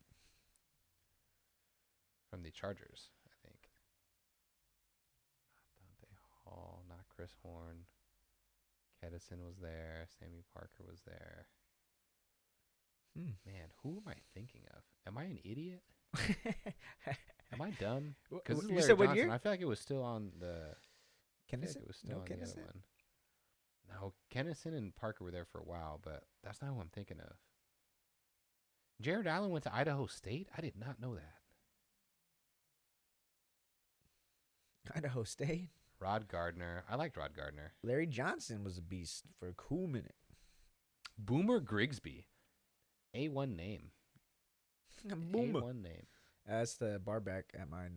from the Chargers, I think. Not Dante Hall, not Chris Horn. Kedison was there. Sammy Parker was there. Man, who am I thinking of? Am I an idiot? Am I dumb? Because You said what Johnson. year? I feel like it was still on the. I feel like Kennison? it was still on the other Kennison? one. No, Kennison and Parker were there for a while, but that's not who I'm thinking of. Jared Allen went to Idaho State? I did not know that. Idaho State. Rod Gardner. I liked Rod Gardner. Larry Johnson was a beast for a cool minute. Boomer Grigsby. A1 name. Boomer. A1 name. That's the barback at my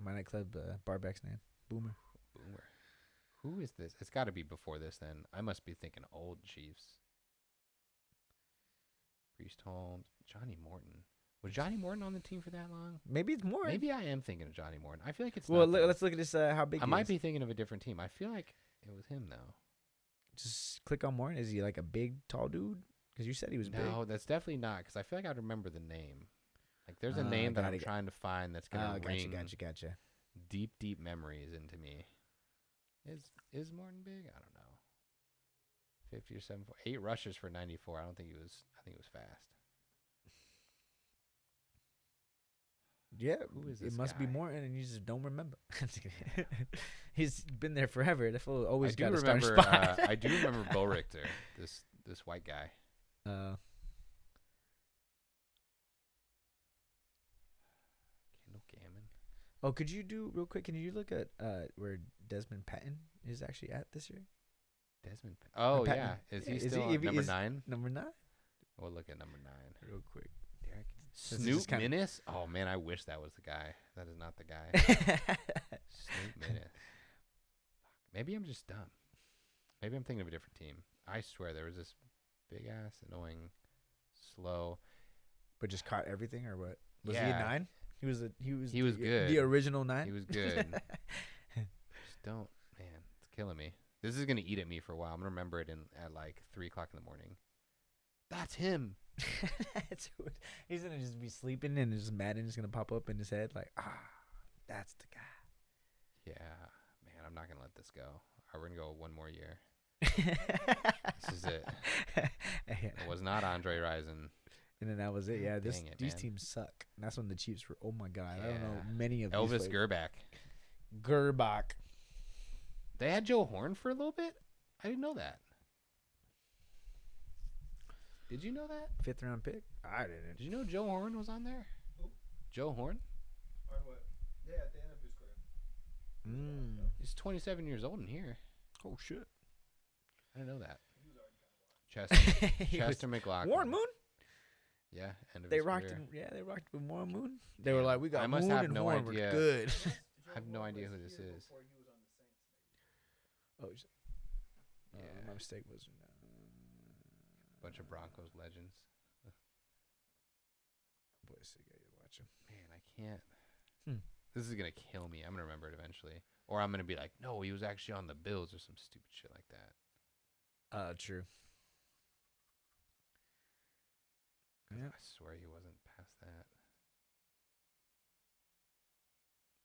nightclub. Barback's name. Boomer. Boomer. Who is this? It's got to be before this then. I must be thinking old Chiefs. Priest Holmes. Johnny Morton. Was Johnny Morton on the team for that long? Maybe it's more. Maybe I am thinking of Johnny Morton. I feel like it's Well, not. let's look at this. How big I he might is. be thinking of a different team. I feel like it was him though. Just click on Morton. Is he like a big, tall dude? Because you said he was big. No, that's definitely not. Because I feel like I remember the name. Like there's a name that I'm trying to find that's gonna ring Gotcha. deep memories into me. Is Morton big? I don't know. 50 or 7, 8 rushes for 94. I think he was fast. Yeah, Who is it this must be guy? Morton, and you just don't remember. He's been there forever. That fool always I do got a starting remember. spot. I do remember Bo Richter, this white guy. Uh, Kendall Gammon. oh, could you do real quick? Can you look at where Desmond Patton is actually at this year? Desmond. Oh Patton. yeah, is Yeah, he is still he- on number is- 9? Number 9. We'll look at number 9. Real quick. Derek. Since it's Snoop just kinda- Minnis. Oh man, I wish that was the guy. That is not the guy. Snoop Minnis. Fuck. Maybe I'm just dumb. Maybe I'm thinking of a different team. I swear there was this big ass, annoying, slow. But just caught everything or what? Was he a Yeah. 9? He was good. The original 9. He was good. Just don't, man. It's killing me. This is gonna eat at me for a while. I'm gonna remember it at like 3:00 in the morning. That's him. He's gonna just be sleeping and just Madden is gonna pop up in his head like, that's the guy. Yeah, man. I'm not gonna let this go. We're gonna go one more year. This is it. It was not Andre Rison. And then that was it. Yeah, Dang these man. teams suck. And that's when the Chiefs were. Oh my God, Yeah. I don't know many of Elvis these. Gerbach. They had Joe Horn for a little bit. I didn't know that. Did you know that? 5th round pick. I didn't. Did you know Joe Horn was on there? Who? Joe Horn? Or what? Yeah, at the end of his career. He's 27 years old in here. Oh shit. I didn't know that. He was already kind of wild. Chester McLaughlin. Warren Moon. Yeah, end of They his rocked career. him. Yeah, they rocked with Warren Moon. They were like, we got I must Moon have and no Horn. idea. We're good. I have no idea who this is. Before he was on the Saints, maybe. Oh, Yeah. my mistake was. Bunch of Broncos legends. Boy, sick. I gotta watch him. Man, I can't. Hmm. This is gonna kill me. I'm gonna remember it eventually, or I'm gonna be like, no, he was actually on the Bills or some stupid shit like that. True. Yeah. I swear he wasn't past that.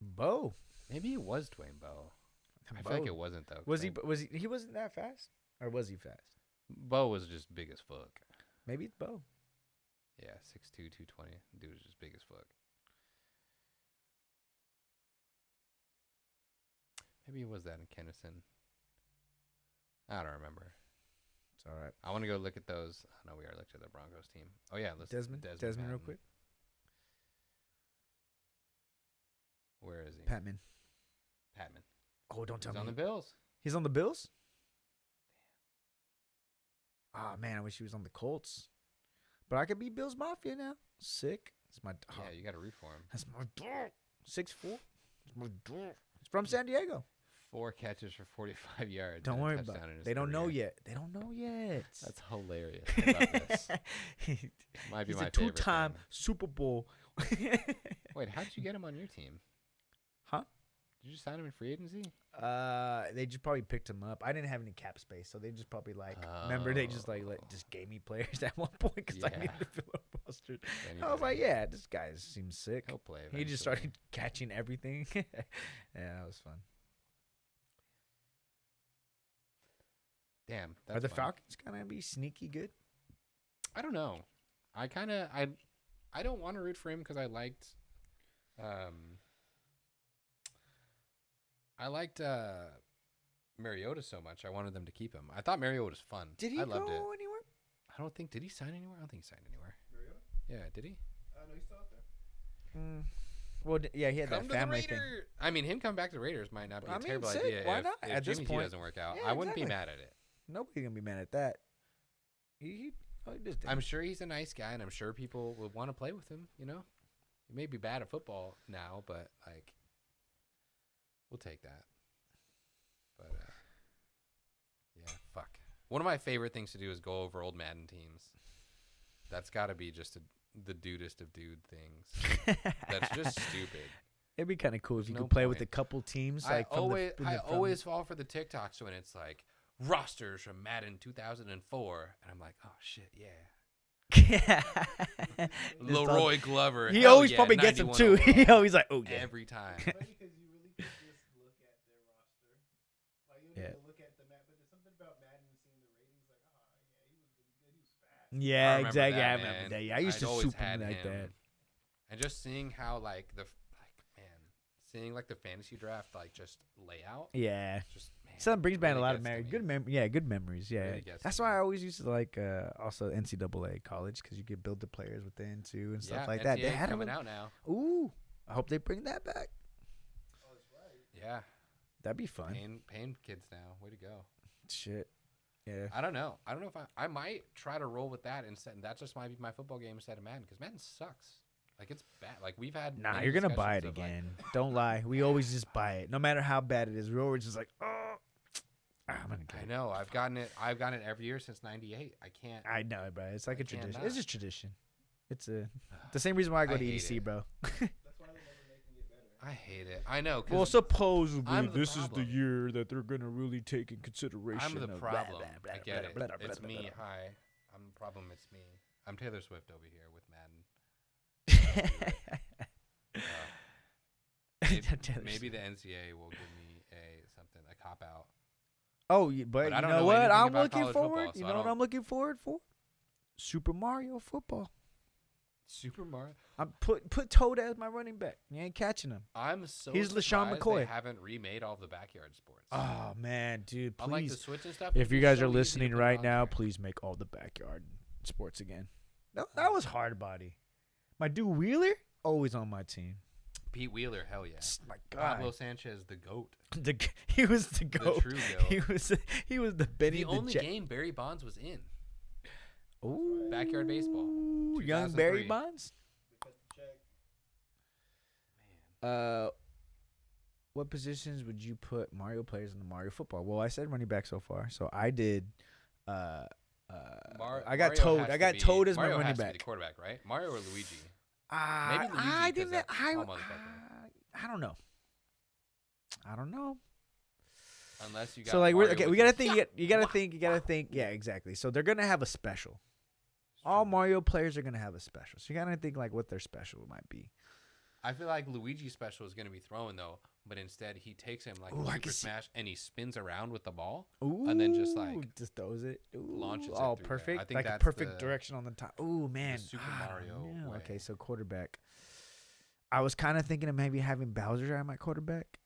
Bo. Maybe it was Dwayne Bowe. I feel like it wasn't though. Was he? He wasn't that fast, or was he fast? Bowe was just big as fuck. Maybe it's Bo. Yeah, 6'2", 220. Dude was just big as fuck. Maybe it was that in Kennison. I don't remember. It's all right. I want to go look at those. Oh, no, we already looked at the Broncos team. Oh, yeah. Let's Desmond real Patton. quick. Where is he? Patman. Patman. Oh, don't tell He's me. on the Bills. He's on the Bills? Oh, man, I wish he was on the Colts. But I could be Bills Mafia now. Sick. It's my dog. Yeah, you got to root for him. That's my dog. 6'4". It's my dog. It's from San Diego. 4 catches for 45 yards. Don't and a worry touchdown about in it. his They don't know career. yet. They don't know yet. That's hilarious. I love this. Might be He's my a favorite 2-time thing. Super Bowl. Wait, how did you get him on your team? Huh? Did you sign him in free agency? They just probably picked him up. I didn't have any cap space, so they just probably remember they just just gave me players at one point because I Yeah. needed to fill up roster. Anybody. I was like, yeah, this guy seems sick. He'll play. He just eventually. started catching everything. Yeah, that was fun. Damn. Are That's the fun. Falcons gonna be sneaky good? I don't know. I don't want to root for him because I liked Mariota so much. I wanted them to keep him. I thought Mariota was fun. Did he I go loved it. anywhere? I don't think. Did he sign anywhere? I don't think he signed anywhere. Mariota? Yeah, did he? No, he's still out there. Well, yeah, he had Come that to family the thing. Raiders. I mean, him coming back to the Raiders might not be I a mean, terrible sick. idea. Why if, not? If At this Jimmy G point- doesn't work out, Yeah, I wouldn't be exactly. mad at it. Nobody gonna be mad at that. He did his thing. I'm sure he's a nice guy, and I'm sure people would want to play with him. You know, he may be bad at football now, but like, we'll take that. But yeah, fuck. One of my favorite things to do is go over old Madden teams. That's got to be just the dudest of dude things. That's just stupid. It'd be kind of cool if There's you no could play with point. a couple teams. I Like from always, from I always fall for the TikToks when it's like rosters from Madden 2004, and I'm like, oh shit, yeah. yeah. Leroy Glover. He hell always yeah, probably gets them 91 too. He overall. always like, oh yeah. Every time. Funny because you really could just look at their roster. Like you don't Yeah. need to look at the map, but there's something about Madden and seeing the ratings. Like, oh yeah, he was really good. He was fast. Yeah, I remember exactly. that, I remember man. that. Yeah, I used I'd to always soup had him like him. that. And just seeing how seeing like the fantasy draft like just layout. Yeah. Just man, Something brings back really a lot of gets to memories. me. Good memories. Yeah, Really gets that's to why me. I always used to like also NCAA college because you could build the players within too and stuff Yeah, like that. They NCAA had coming them. out now. Ooh, I hope they bring that back. Oh, that's right. Yeah, That'd be fun. paying kids now. Way to go. Shit. Yeah. I don't know if I might try to roll with that instead. And that just might be my football game instead of Madden because Madden sucks. Like it's bad. Like we've had. Nah, many you're gonna buy it discussions of, like, again. Don't lie. We always just buy it, no matter how bad it is. We're always just like, oh. I'm gonna get I it. know. I've gotten it every year since '98. I can't. I know, bro. It's like I a can't tradition. not. It's just tradition. It's the same reason why I go I to hate EDC, it. bro. That's why they're never making it better. I hate it. I know. 'Cause Well, supposedly I'm the this is the problem. year that they're gonna really take in consideration. I'm the of problem. blah, blah, I blah, get blah, it. blah, blah, It's blah, me. blah. Hi. I'm the problem. It's me. I'm Taylor Swift over here with Madden. Maybe the NCAA will give me a cop out. Oh, but But I you don't know know what? anything I'm about looking college forward. football, You so know I what don't- I'm looking forward for? Super Mario football. Super Mario. I'm put Toad as my running back. You ain't catching him. I'm so He's LaShawn surprised McCoy. they haven't remade all of the backyard sports. Oh man, dude, Unlike the please. Switch and stuff. If it'd you be guys so are easy to listening put it right on now, there. please make all the backyard sports again. That was hard body. My dude Wheeler, always on my team. Pete Wheeler, hell yeah. My God, Pablo Sanchez, the GOAT. he was the goat. true goat. He was the Benny The the only Jet. game Barry Bonds was in. Ooh, Backyard baseball, young Barry 2003. Bonds. They cut the check. Man. What positions would you put Mario players in the Mario football? Well, I said running back so far, so I did. I got Mario Toad. has I to got be- Toad as Mario my running has to be back. the quarterback, right? Mario or Luigi? I Luigi, 'cause didn't. that's a tall motherfucker. I don't know. I don't know. Unless you got So like, Mario we with gotta his- think. You gotta think. You gotta think. Yeah, exactly. So they're gonna have a special. All Mario players are gonna have a special. So you gotta think like what their special might be. I feel like Luigi's special is going to be throwing though, but instead he takes him like Ooh, a I Super can see- Smash and he spins around with the ball. Ooh, And then just, like, just throws it. Ooh, launches it all through there. perfect. I think like a that's perfect the- direction on the top. Ooh man, Super I don't Mario know. way. Okay, so quarterback. I was kind of thinking of maybe having Bowser at my quarterback.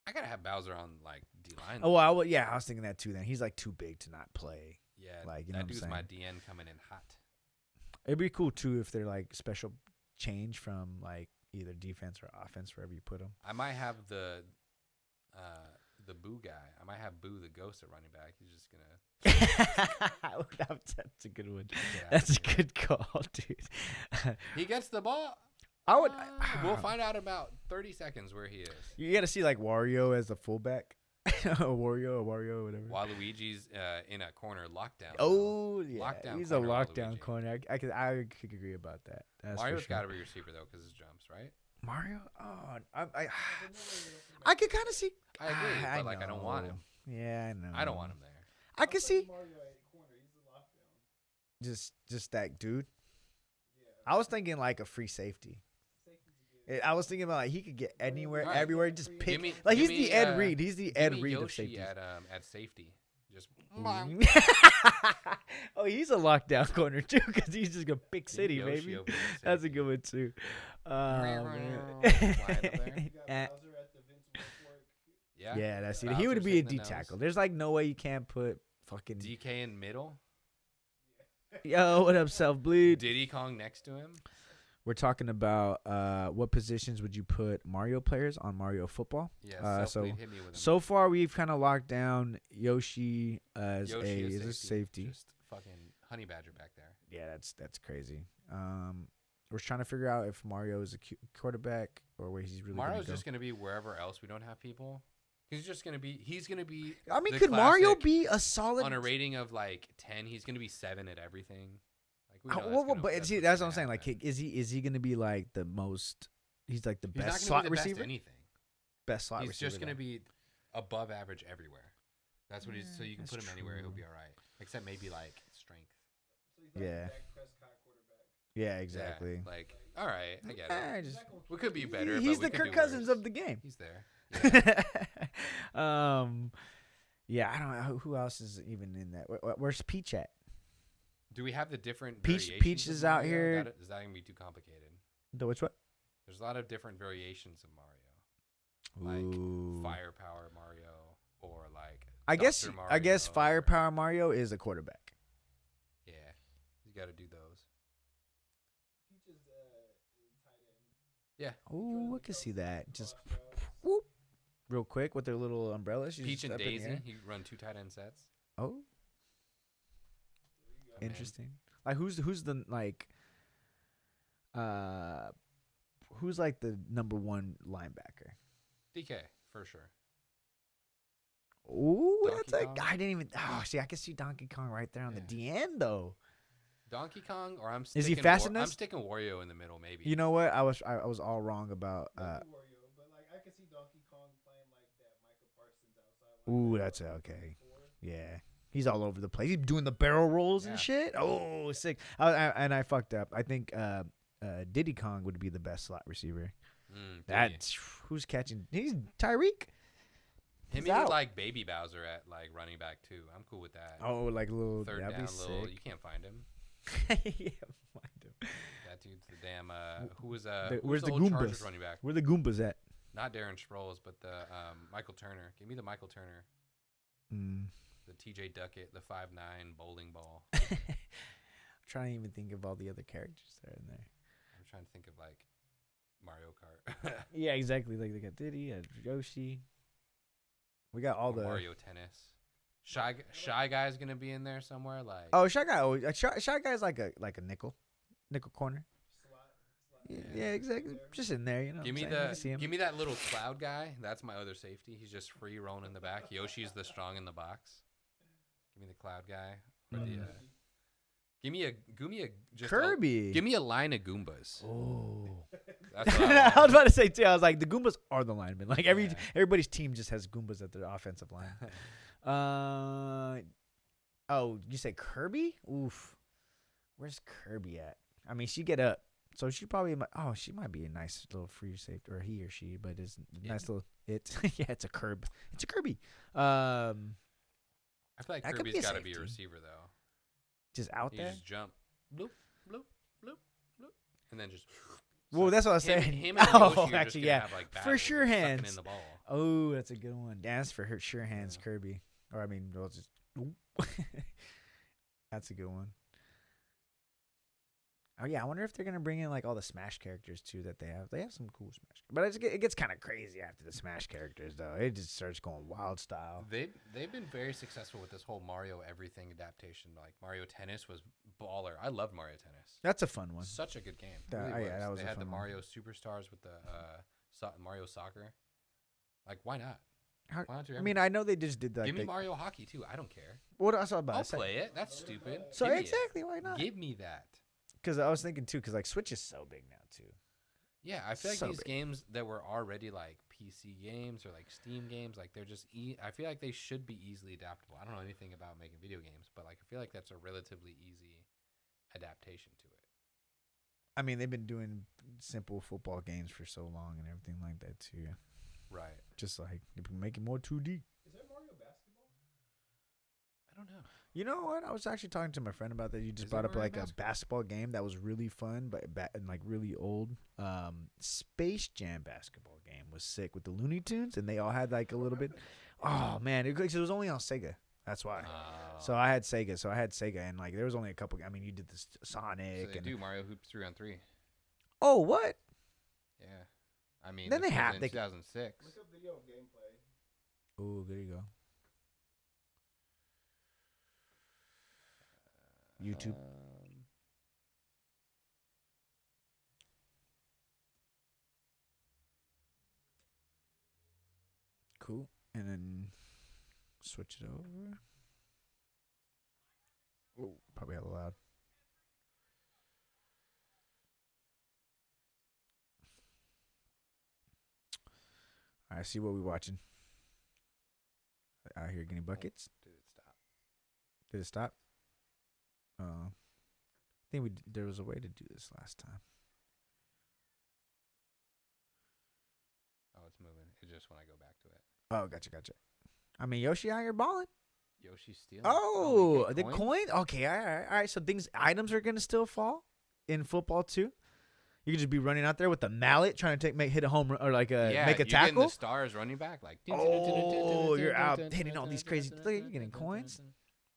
I gotta have Bowser on like D line. Oh, well, I was thinking that too. Then he's like too big to not play. yeah, like, you know that what I'm dude's saying? my DN coming in hot. It'd be cool too if they're like special change from like either defense or offense wherever you put them. I might have the Boo guy. I might have Boo the ghost at running back. He's just gonna. That's a good one. get out That's a of here. good call, dude. He gets the ball. I would. We'll find out about 30 seconds where he is. You got to see like Wario as the fullback, Wario, whatever. Waluigi's in a corner lockdown. Oh yeah, Lockdown he's a corner lockdown Waluigi. corner. I could agree about that. That's for Mario's sure. got to be receiver though, because his jumps, right? Mario. Oh, I could kind of see. I agree, but like I don't want him. Yeah, I know. I don't want him there. I can see Mario at corner. He's a lockdown. just that dude. Yeah. I was thinking like a free safety. Safety's good. I was thinking about like he could get anywhere, Alright. everywhere, just Give pick. me- like give he's me, the Ed Reed. He's the Give Ed me Reed of Yoshi safety. at safety. Just Oh, he's a lockdown corner too, because he's just gonna pick Give city, Yoshi baby. open at That's a safety. good one too. Flying up man. there. You got Eh, Bowser at the Vince Wilfork. Yeah. yeah, that's it. Bowser He would be a sitting in D the nose. tackle. There's like no way you can't put fucking. DK in middle. Yo, what up, self bleed? Diddy Kong next to him. We're talking about what positions would you put Mario players on Mario football? Yeah. so Hit me with him. So far, we've kind of locked down Yoshi as Yoshi a is as a safety. Just fucking honey badger back there. Yeah, that's crazy. We're trying to figure out if Mario is a quarterback or where he's really. Mario's gonna go. just gonna be wherever else we don't have people. He's gonna be. I mean, the could Mario classic be a solid? on a rating of like 10? He's gonna be 7 at everything. Like we know Well, that's gonna- but see, what's that's what gonna I'm saying. Like, happen. is he gonna be like the most? He's like the He's not best gonna slot be the best receiver. anything. Best slot He's receiver. just gonna though. be above average everywhere. That's what he's. So you can that's put him anywhere, he'll true. be all right. Except maybe like strength. So he's like Yeah. the Dak Prescott quarterback. Yeah, exactly. Yeah, like all right, I get Eh, it. just- We could be better. he's but we the could Kirk do Cousins worse. of the game. He's there. Yeah, I don't know who else is even in that. Where's Peach at? Do we have the different Peach- variations Peach of is out Mario? here. Is that gonna be too complicated? The which what? There's a lot of different variations of Mario, like Ooh. Firepower Mario or like. I guess Dr. I guess Mario or- Firepower Mario is a quarterback. Yeah, you got to do those. Peach is tight end. Yeah, Ooh, I can see that. Just Cross routes. whoop, real quick with their little umbrellas. She's Peach just and up in the Daisy. air. You run 2 tight end sets. Oh, There you go. Man. interesting. Like who's the like who's like the number one linebacker? DK for sure. Ooh, Donkey that's like Kong? I didn't even. Oh, see, I can see Donkey Kong right there on the DN though. Donkey Kong, or I'm Is he sticking fast enough? I'm sticking Wario in the middle, maybe. You know what? I was all wrong about. Maybe Wario, but like I could see Donkey Kong playing like that Michael Parsons outside. Ooh, that's okay. Yeah, he's all over the place. He's doing the barrel rolls and Yeah. shit. Oh, sick. And I fucked up. I think Diddy Kong would be the best slot receiver. That's who's catching. He's Tyreek. Him He's and out. like Baby Bowser at like running back too. I'm cool with that. Oh, like a little Third that'd down, be little. sick. You can't find him. Yeah, mind him. That dude's the damn. Who was Where's the old Chargers Goombas? running back? Where the Goombas at? Not Darren Sproles, but the Michael Turner. Give me the Michael Turner. The T.J. Duckett, the 5'9" bowling ball. I'm trying to even think of all the other characters that are in there. I'm trying to think of like Mario Kart. Yeah, exactly. Like they got Diddy, Yoshi. We got all the Mario Tennis. Shy Guy's gonna be in there somewhere. Like Shy Guy. Shy Guy's like a nickel corner. Yeah, exactly. Just in there, you know. give me give me that little cloud guy. That's my other safety. He's just free rolling in the back. Yoshi's the strong in the box. Give me the cloud guy. Or the give me a just Kirby. give me a line of Goombas. Oh. That's what I I was about to say too. I was like, the Goombas are the linemen. Like Yeah. everybody's team just has Goombas at their offensive line. Oh, you say Kirby? Oof. Where's Kirby at? I mean, she get up, so she probably might. Oh, she might be a nice little free safety, or he or she, but it's nice little. It's yeah, it's a curb. It's a Kirby. I feel like That could be Kirby's a got to be a safety. receiver though. just out He there. just jump, bloop, bloop, bloop, bloop, and then just. Well, that's what I was saying. Him and Oh, Yoshi are just actually, gonna yeah. have, like, For battles sure of sucking hands. in the ball. Oh, that's a good one. Dance for her sure hands, Yeah. Kirby. Or I mean, we'll just. That's a good one. Oh yeah, I wonder if they're gonna bring in like all the Smash characters too that they have. They have some cool Smash, but it gets kind of crazy after the Smash characters though. It just starts going wild style. They've been very successful with this whole Mario everything adaptation. Like Mario Tennis was baller. I loved Mario Tennis. That's a fun one. Such a good game. That- Really oh, yeah, was. that was They a had the fun one. Mario Superstars with the Mario Soccer. Like, why not? How- Why not do I mean, I know they just did that. give me Mario Hockey too. I don't care. What else about I'll it? play it. That's stupid. So Give me it. exactly, why not? Give me that. Because I was thinking too, because like Switch is so big now too. Yeah, I feel like So these big. games that were already like PC games or like Steam games, like they're just I feel like they should be easily adaptable. I don't know anything about making video games, but like I feel like that's a relatively easy adaptation to it. I mean, they've been doing simple football games for so long and everything like that too. Right. Just like you can make it more 2D. Is there Mario basketball? I don't know. You know what? I was actually talking to my friend about that. You just Is brought there up Mario like a basketball game that was really fun, but and like really old. Space Jam basketball game was sick with the Looney Tunes, and they all had like a little bit. Oh man, it was only on Sega. That's why. So I had Sega, and like there was only a couple. I mean, you did this Sonic. so they and do Mario Hoops 3-on-3. Oh, what? Yeah. I mean, Then this they was have- in they- 2006. Look up video of gameplay. Oh, there you go. YouTube. Cool. And then switch it over. Oh, probably a little loud. All right, see what we watching. Out here getting buckets. Did it stop? Did it stop? I think there was a way to do this last time. Oh, it's moving. It's just when I go back to it. Oh, gotcha. I mean, Yoshi out here balling. Yoshi's stealing. Oh, we the get coin. Okay, all right. So items are gonna still fall in football too. You could just be running out there with the mallet trying to hit a home run or like make a you're getting tackle. the stars running back like. Oh, you're out hitting all these crazy. Look, you're getting coins.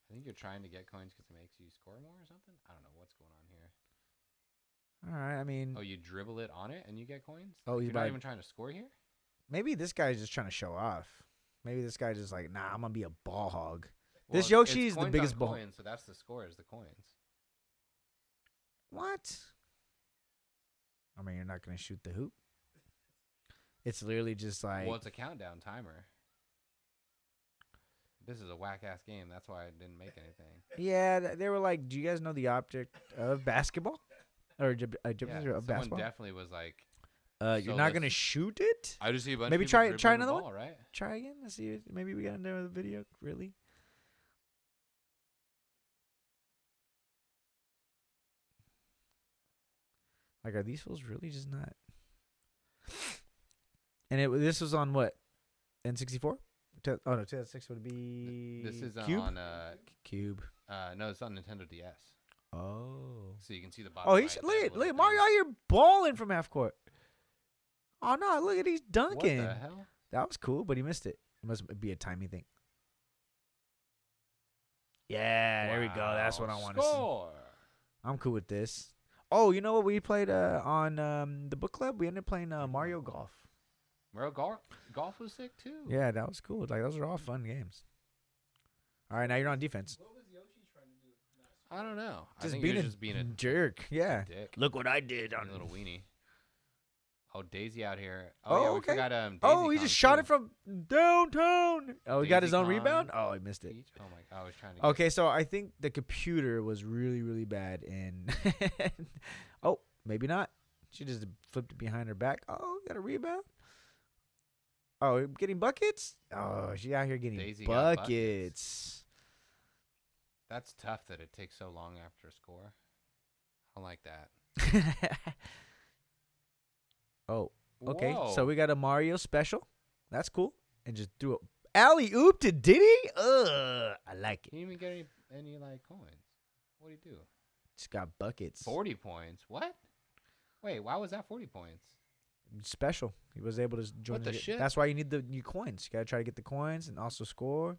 I think you're trying to get coins because it makes you score more or something. I don't know what's going on here. All right, I mean, Oh, you dribble it on it and you get coins. Oh, Like, he's you're not about- even trying to score here. maybe this guy's just trying to show off. Maybe this guy's just like, nah, I'm gonna be a ball hog. Well, This it's Yoshi's the coins biggest on ball. coins, so that's the score is the coins. What? I mean, you're not gonna shoot the hoop. It's literally just like. Well, it's a countdown timer. This is a whack ass game. That's why I didn't make anything. Yeah, they were like, "Do you guys know the object of basketball or Yeah, of someone basketball?" definitely was like, You're so not gonna let's- shoot it. I just see a bunch Maybe of people try dribbling another the one? ball, right? Try again. Let's see. Maybe we got another video. Really? Like, are these fools really just not? And this was on what? N64? Oh no, 2006 would be. This is Cube. on Cube. no, it's on Nintendo DS. Oh. So you can see the bottom. Oh, right, he's that look at little Mario thing. out here balling from half court. Oh no, look at he's What dunking. the hell? That was cool, but he missed it. It must be a timing thing. Yeah, there we go. That's what I want to see. Score. I'm cool with this. Oh, you know what we played on the book club? We ended up playing Mario Golf. Mario Golf was sick too. Yeah, that was cool. Like those are all fun games. All right, now you're on defense. What was Yoshi trying to do? I don't know. I Just think being he a was just being a jerk. Yeah. dick. Look what I did A on little weenie. Oh, Daisy out here. Oh, Oh, yeah, we okay. forgot Daisy Oh, he Kong, just shot too. it from downtown. Oh, he got his Daisy own Kong, rebound? Oh, he missed it. Peach. Oh my god, I was trying to get Okay, so I think the computer was really, really bad, and oh, maybe not. She just flipped it behind her back. Oh, got a rebound. Oh, getting buckets. Oh, she out here getting Daisy got buckets. That's tough that it takes so long after a score. I don't like that. Oh, okay. Whoa. So we got a Mario special. That's cool. And just threw a alley oop to Diddy. I like it. He didn't even get any like coins. What did he do? Just got buckets. 40 points. What? Wait, why was that 40 points? Special. He was able to join. What the shit? That's why you need the new coins. You gotta try to get the coins and also score.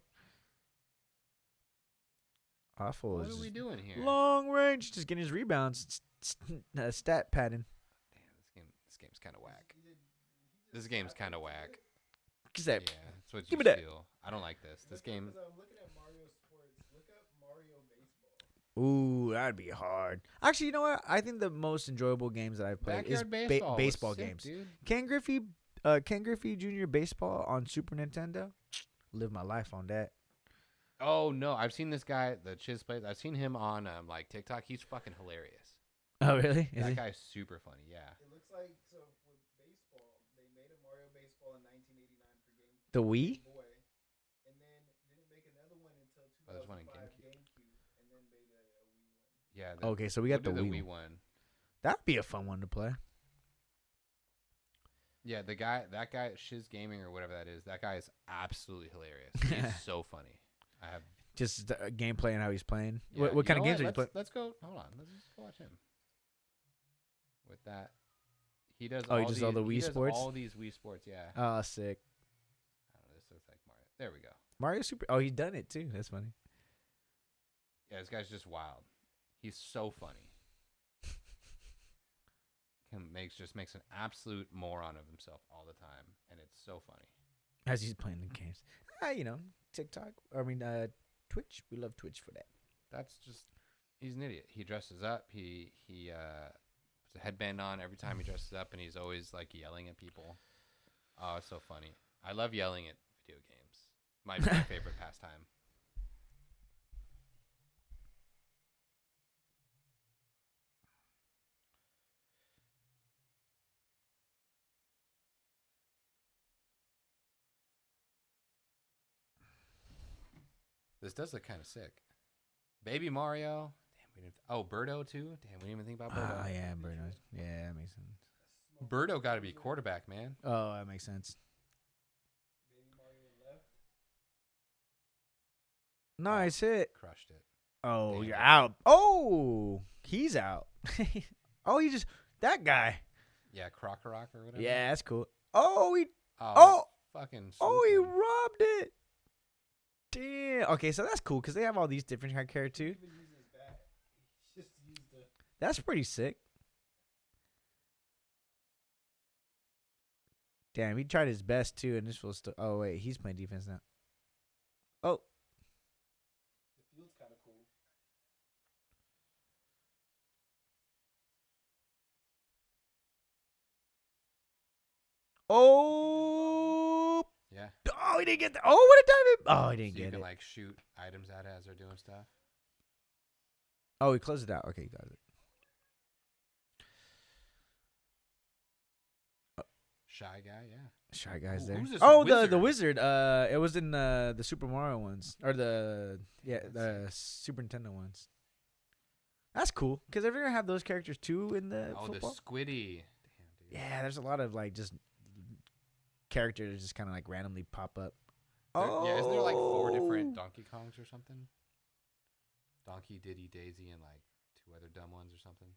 Awful. What are we doing here? Long range, just getting his rebounds. Stat padding. Damn, this game's kind of whack. This game's kind of whack. What's Yeah, that? that's what Give you me that. feel. I don't like this. This game. Because I'm looking at Mario Sports. Look up Mario Baseball. Ooh, that'd be hard. Actually, you know what? I think the most enjoyable games that I've played is Backyard baseball. was baseball sick, games. dude. Ken Griffey Jr. Baseball on Super Nintendo. Live my life on that. Oh no, I've seen this guy, the Chiz plays. I've seen him on like TikTok. He's fucking hilarious. Oh, really? Is That he? guy's super funny. Yeah. It looks like, so with baseball, they made a Mario Baseball in 1989 for Game The Wii? Boy. And then didn't make another one until Oh, there's one in 2005 GameCube. and then made a Wii one. Yeah. Okay, so we got the we'll do Wii. one. That'd be a fun one to play. Yeah, that guy, Shiz Gaming or whatever that is, that guy is absolutely hilarious. He's so funny. I have. Just the gameplay and how he's playing. Yeah, What kind of you know games are you what? playing? Let's go. Hold on. Let's just go watch him. With that, he does. Oh, he all does these, all the Wii does sports? All these Wii sports. Yeah. Oh, sick. I don't know. This looks like Mario. There we go. Mario Super. Oh, he's done it too. That's funny. Yeah, this guy's just wild. He's so funny. Just makes an absolute moron of himself all the time, and it's so funny. As he's playing the games. You know, TikTok. I mean, Twitch. We love Twitch for that. That's just. He's an idiot. He dresses up. He puts a headband on every time he dresses up, and he's always like yelling at people. Oh, it's so funny. I love yelling at video games. Might be my favorite pastime. This does look kind of sick. Baby Mario. Damn, we didn't. Oh, Birdo too. Damn, we didn't even think about Birdo. Yeah, Bruno. Yeah, that makes sense. Birdo got to be quarterback, man. Oh, that makes sense. Baby Mario left. Nice hit. Crushed it. Oh, Damn you're it. out. Oh, he's out. Oh, he just that guy. Yeah, Crocorock or whatever. Yeah, that's cool. Oh, he. Oh, Oh. fucking. Oh, he swooping. robbed it. Damn. Okay, so that's cool because they have all these different hair characters too. Even using his bat. He just used the. That's pretty sick. Damn, he tried his best too, and this was still. Oh wait, he's playing defense now. Oh, The field's kind of cool. oh, Yeah. Oh, he didn't get that. Oh, what a time! Oh, he didn't So you get can it. like shoot items at it as they're doing stuff. Oh, he closed it out. Okay, he got it. Shy guy, yeah. Shy Guy's Ooh, there. who's this Oh, wizard? the wizard. It was in the Super Mario ones or the Super Nintendo ones. That's cool because they're gonna have those characters too in the Oh, football. the Squiddy. Damn, dude. Yeah, there's a lot of like just characters that just kind of like randomly pop up. Yeah, isn't there like 4 different Donkey Kongs or something? Donkey, Diddy, Daisy, and like 2 other dumb ones or something.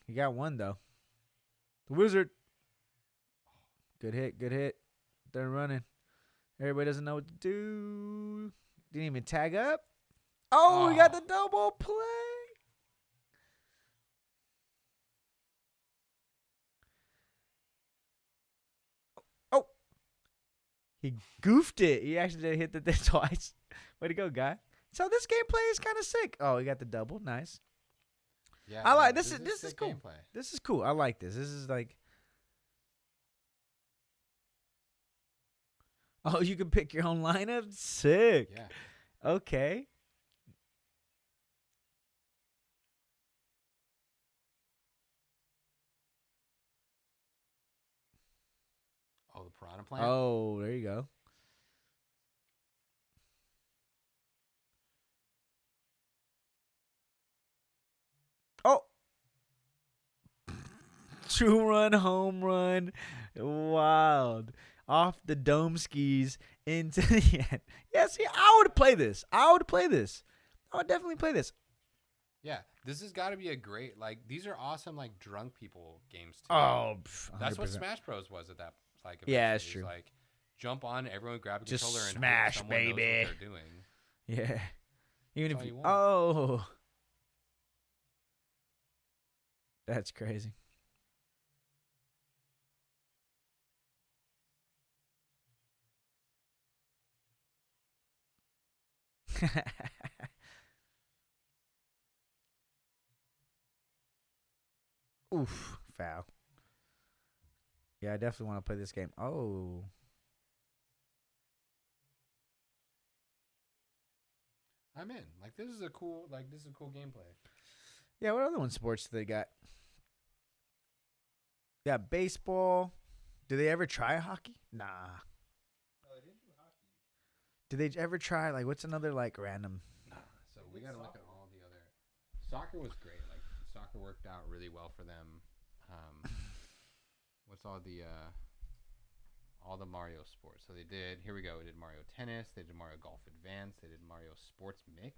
You got one though. The wizard. Good hit. Good hit. They're running. Everybody doesn't know what to do. Didn't even tag up. Oh, we got the double play. Oh. He goofed it. He actually did hit the thing twice. Way to go, guy. So this gameplay is kind of sick. Oh, he got the double. Nice. Yeah, I like no, this. This is sick cool. Gameplay. This is cool. I like this. This is like. Oh, you can pick your own lineup. Sick. Yeah. Okay. Oh, the Piranha Plant. Oh, there you go. Oh. 2-run home run. Wild. Off the dome skis into the end. Yeah, see, I would play this. I would definitely play this. Yeah, this has got to be a great these are awesome drunk people games too. Oh, That's what 100%. Smash Bros was at that Yeah, it's eventually. true. Like jump on, everyone grab a Just controller and smash, hope someone knows baby. what they're doing. Yeah. Even That's if all you you want. oh. That's crazy. Oof, foul. Yeah, I definitely want to play this game. Oh. I'm in. This is a cool gameplay. Yeah, what other one sports do they got? Yeah, baseball. Do they ever try hockey? Nah. No, they didn't do hockey. Do they ever try what's another random? So we got to look at all the other. Soccer was great. Soccer worked out really well for them. What's all the Mario sports? So they did. Here we go. We did Mario Tennis. They did Mario Golf Advance. They did Mario Sports Mix.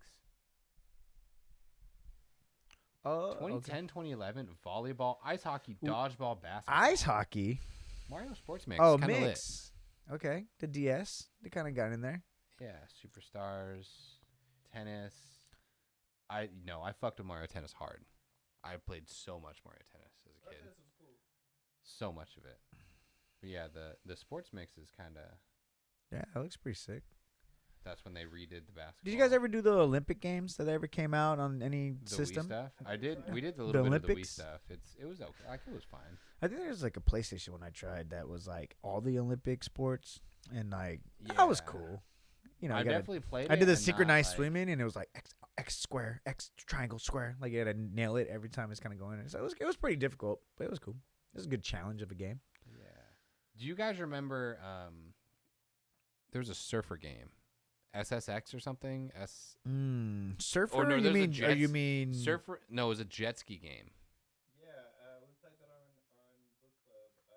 Oh, 2010, 2011, volleyball, ice hockey, dodgeball, basketball. Ice hockey. Mario Sports Mix. Oh, kinda mix. Okay, the DS. They kind of got in there. Lit. Yeah, Superstars, tennis. I fucked with Mario Tennis hard. I played so much Mario Tennis as a kid. Tennis was cool. So much of it. But yeah, the sports mix is kind of. Yeah, that looks pretty sick. That's when they redid the basketball. Did you guys ever do the Olympic games that ever came out on any the system? Wii stuff? I did. We did the The little bit of the Wii Olympics? stuff. It was okay. It was fine. I think there's a PlayStation one I tried that was all the Olympic sports and that was Yeah. cool. You know, I I gotta, definitely played. I did the and not, synchronized swimming and it was X square, X triangle square. You had to nail it every time it's kind of going. So it was pretty difficult, but it was cool. It was a good challenge of a game. Yeah. Do you guys remember? There was a surfer game, SSX or something. Surfer? Or no, you there's a mean? jet- you mean Surfer? No, it was a jet ski game. Yeah, we played that on book club.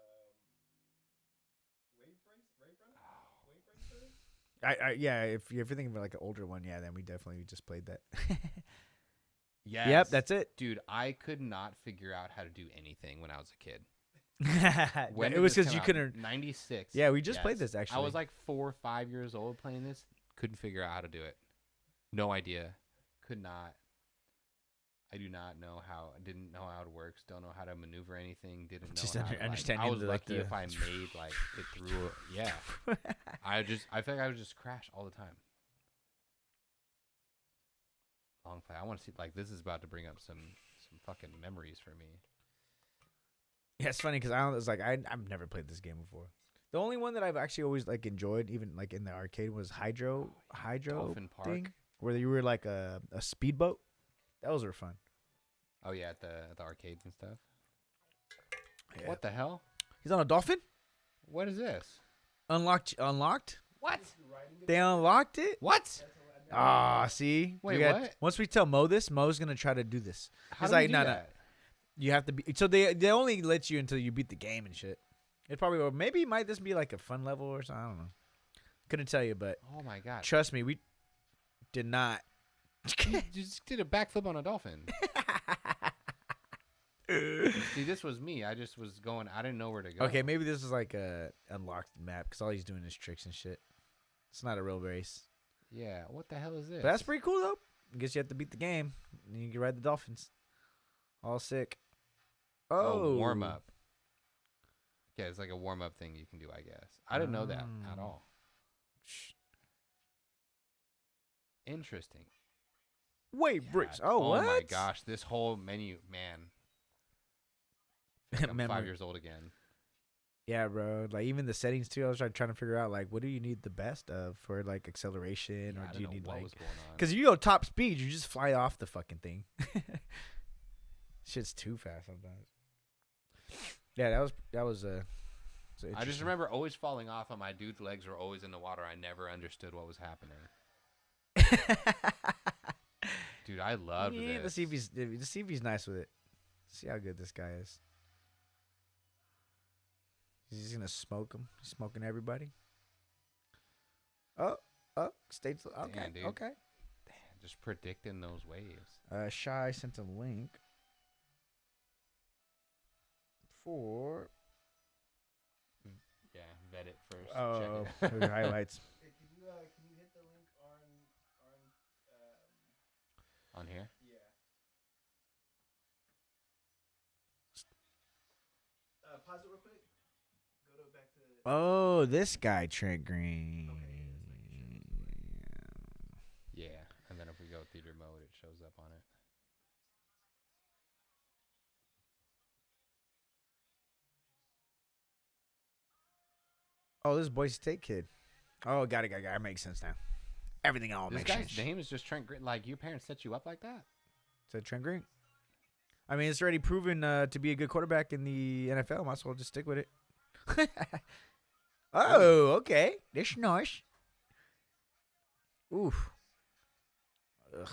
Wave racer? Yeah, if you're thinking of an older one, yeah, then we definitely just played that. Yes. Yep, that's it. Dude, I could not figure out how to do anything when I was a kid. When did it was this because come you out? couldn't. 96. Yeah, we just played Yes. this actually. I was 4 or 5 years old playing this. Couldn't figure out how to do it. No idea. Could not. I do not know how. Didn't know how it works. Don't know how to maneuver anything. Didn't know Just how to, understanding I was the, lucky the- if I made it through. Yeah. I feel like I would just crash all the time. Long play. I want to see this is about to bring up some fucking memories for me. Yeah, it's funny because I was I've never played this game before. The only one that I've actually always like enjoyed, even like in the arcade, was Hydro Dolphin Park. thing, where you were like a speedboat. Those were fun. Oh yeah, at the arcades and stuff. Yeah. What the hell? He's on a dolphin. What is this? Unlocked. What? They unlocked it. What? Ah, see. Wait, We what? Once we tell Mo this, Mo's gonna try to do this. How He's do we like, do no. that? You have to be. So they only let you until you beat the game and shit. It probably or maybe it might just be like a fun level or something. I don't know. Couldn't tell you, but Oh my god! trust me, we did not. You just did a backflip on a dolphin. See, this was me. I just was going. I didn't know where to go. Okay, maybe this is like a unlocked map because all he's doing is tricks and shit. It's not a real race. Yeah. What the hell is this? But that's pretty cool though. I guess you have to beat the game and you can ride the dolphins. All sick. Oh, warm up. Yeah, it's like a warm up thing you can do. I guess I didn't know that at all. Interesting. Wait, Yeah, bricks. Oh, what? Oh my gosh, this whole menu, man. I think I'm 5 Memory. years old again. Yeah, bro. Like even the settings too. I was trying to figure out like what do you need the best of for like acceleration Yeah, or I do you didn't know need what like was going on? because you go top speed, you just fly off the fucking thing. Shit's too fast sometimes. Yeah, that was I just remember always falling off, and my dude's legs were always in the water. I never understood what was happening. Dude, I loved yeah, this. let's see if he's nice with it. See how good this guy is. He's gonna smoke him. He's smoking everybody. Oh, stage. Okay, Damn, dude. okay. Damn, just predicting those waves. Shy sent a link for Yeah, vet it first. oh Check it. the highlights. Hey, can you hit the link On here. yeah. Pause it real quick. Go to back to. Oh, this guy Trent Green. Yeah, and then if we go theater mode, it shows up on it. Oh, this is Boise State kid. Oh, got it. Makes sense now. Everything all This makes guy's sense. name is just Trent Green. Like, your parents set you up like that? Said Trent Green. I mean, it's already proven to be a good quarterback in the NFL. Might as well just stick with it. Oh, okay. That's nice. Oof. Ugh.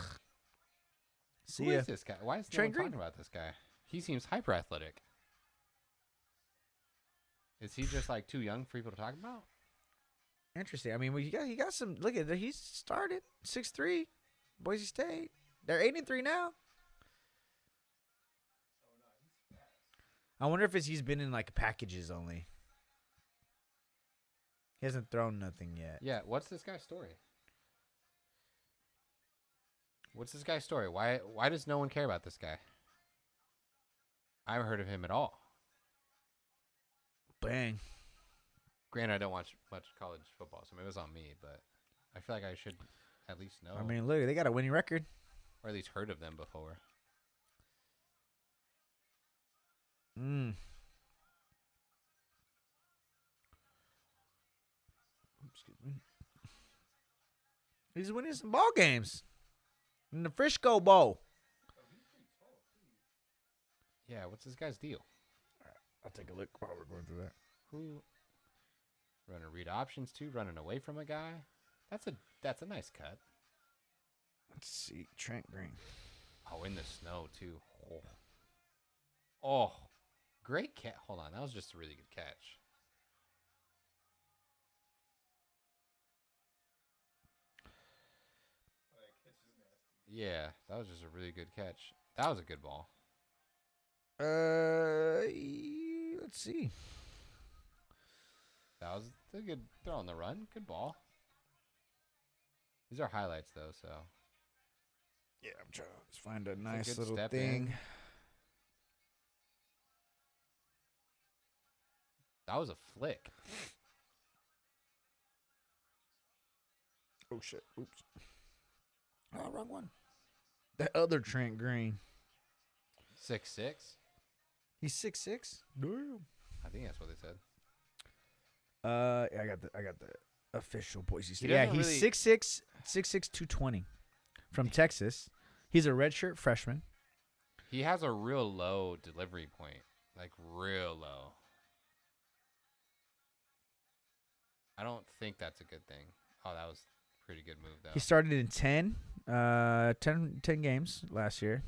See Who ya. is this guy? Why is no Trent one Green. talking about this guy? He seems hyper athletic. Is he just like too young for people to talk about? Interesting. I mean, well, he got some. Look at that. He's started 6'3", Boise State. They're 8-3 now. I wonder if he's been in like packages only. He hasn't thrown nothing yet. Yeah. What's this guy's story? What's this guy's story? Why does no one care about this guy? I haven't heard of him at all. Bang. Granted, I don't watch much college football, so maybe it was on me, but I feel like I should at least know. I mean, look, they got a winning record. Or at least heard of them before. Excuse me. He's winning some ball games in the Frisco Bowl. Yeah, what's this guy's deal? I'll take a look while we're going through that. Who running read options too? Running away from a guy? That's a nice cut. Let's see, Trent Green. Oh, in the snow too. Oh, great catch. Hold on, that was just a really good catch. Yeah, that was just a really good catch. That was a good ball. Let's see. That was a good throw on the run. Good ball. These are highlights though, so Yeah, I'm trying to find a it's nice good little step thing. in. That was a flick. Oh shit! Oops. Oh, wrong one. The other Trent Green. 6'6". He's 6'6". Damn. I think that's what they said. I got the official Boise State. He Yeah, doesn't he's really- 6'6", 220 from Texas. He's a redshirt freshman. He has a real low delivery point, like real low. I don't think that's a good thing. Oh, that was a pretty good move though. He started in 10 games last year.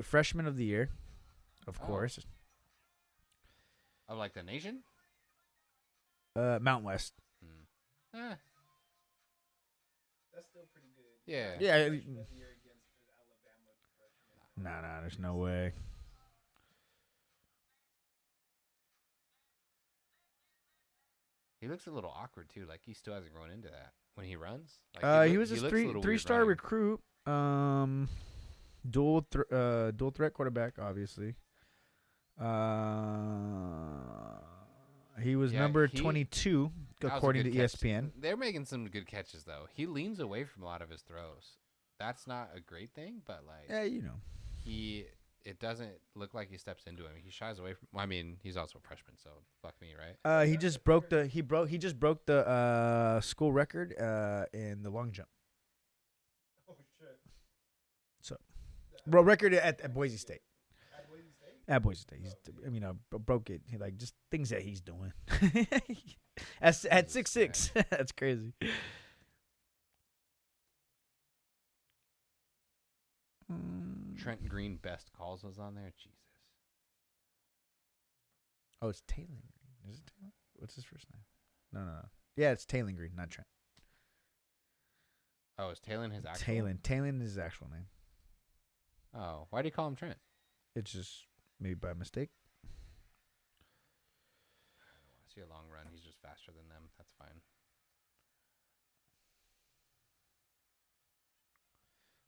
Freshman of the year, of Oh. course. Of like the nation? Mountain West. Eh, That's still pretty good. yeah. Yeah. Freshman of the year against Alabama freshman. Nah, there's no way. He looks a little awkward too. Like he still hasn't grown into that when he runs. Like, He was a looks little weird three-star running. recruit. Dual threat quarterback, obviously. He was Yeah, number he- 22 That was a according to good catch. ESPN. They're making some good catches though. He leans away from a lot of his throws. That's not a great thing, but like Yeah, you know. it doesn't look like he steps into him. He shies away from. Well, I mean, he's also a freshman, so fuck me, right? He just broke the school record in the long jump. Oh shit. Bro, record at Boise State. At Boise State? At Boise State, broke it. He, like just things that he's doing. at 6'6", that's crazy. Trent Green best calls was on there. Jesus. Oh, it's Taylor Green. Is it Taylor? What's his first name? No. Yeah, it's Taylor Green, not Trent. Oh, is Talon his actual? Talon is his actual name. Oh, why do you call him Trent? It's just maybe by mistake. I see a long run. He's just faster than them. That's fine.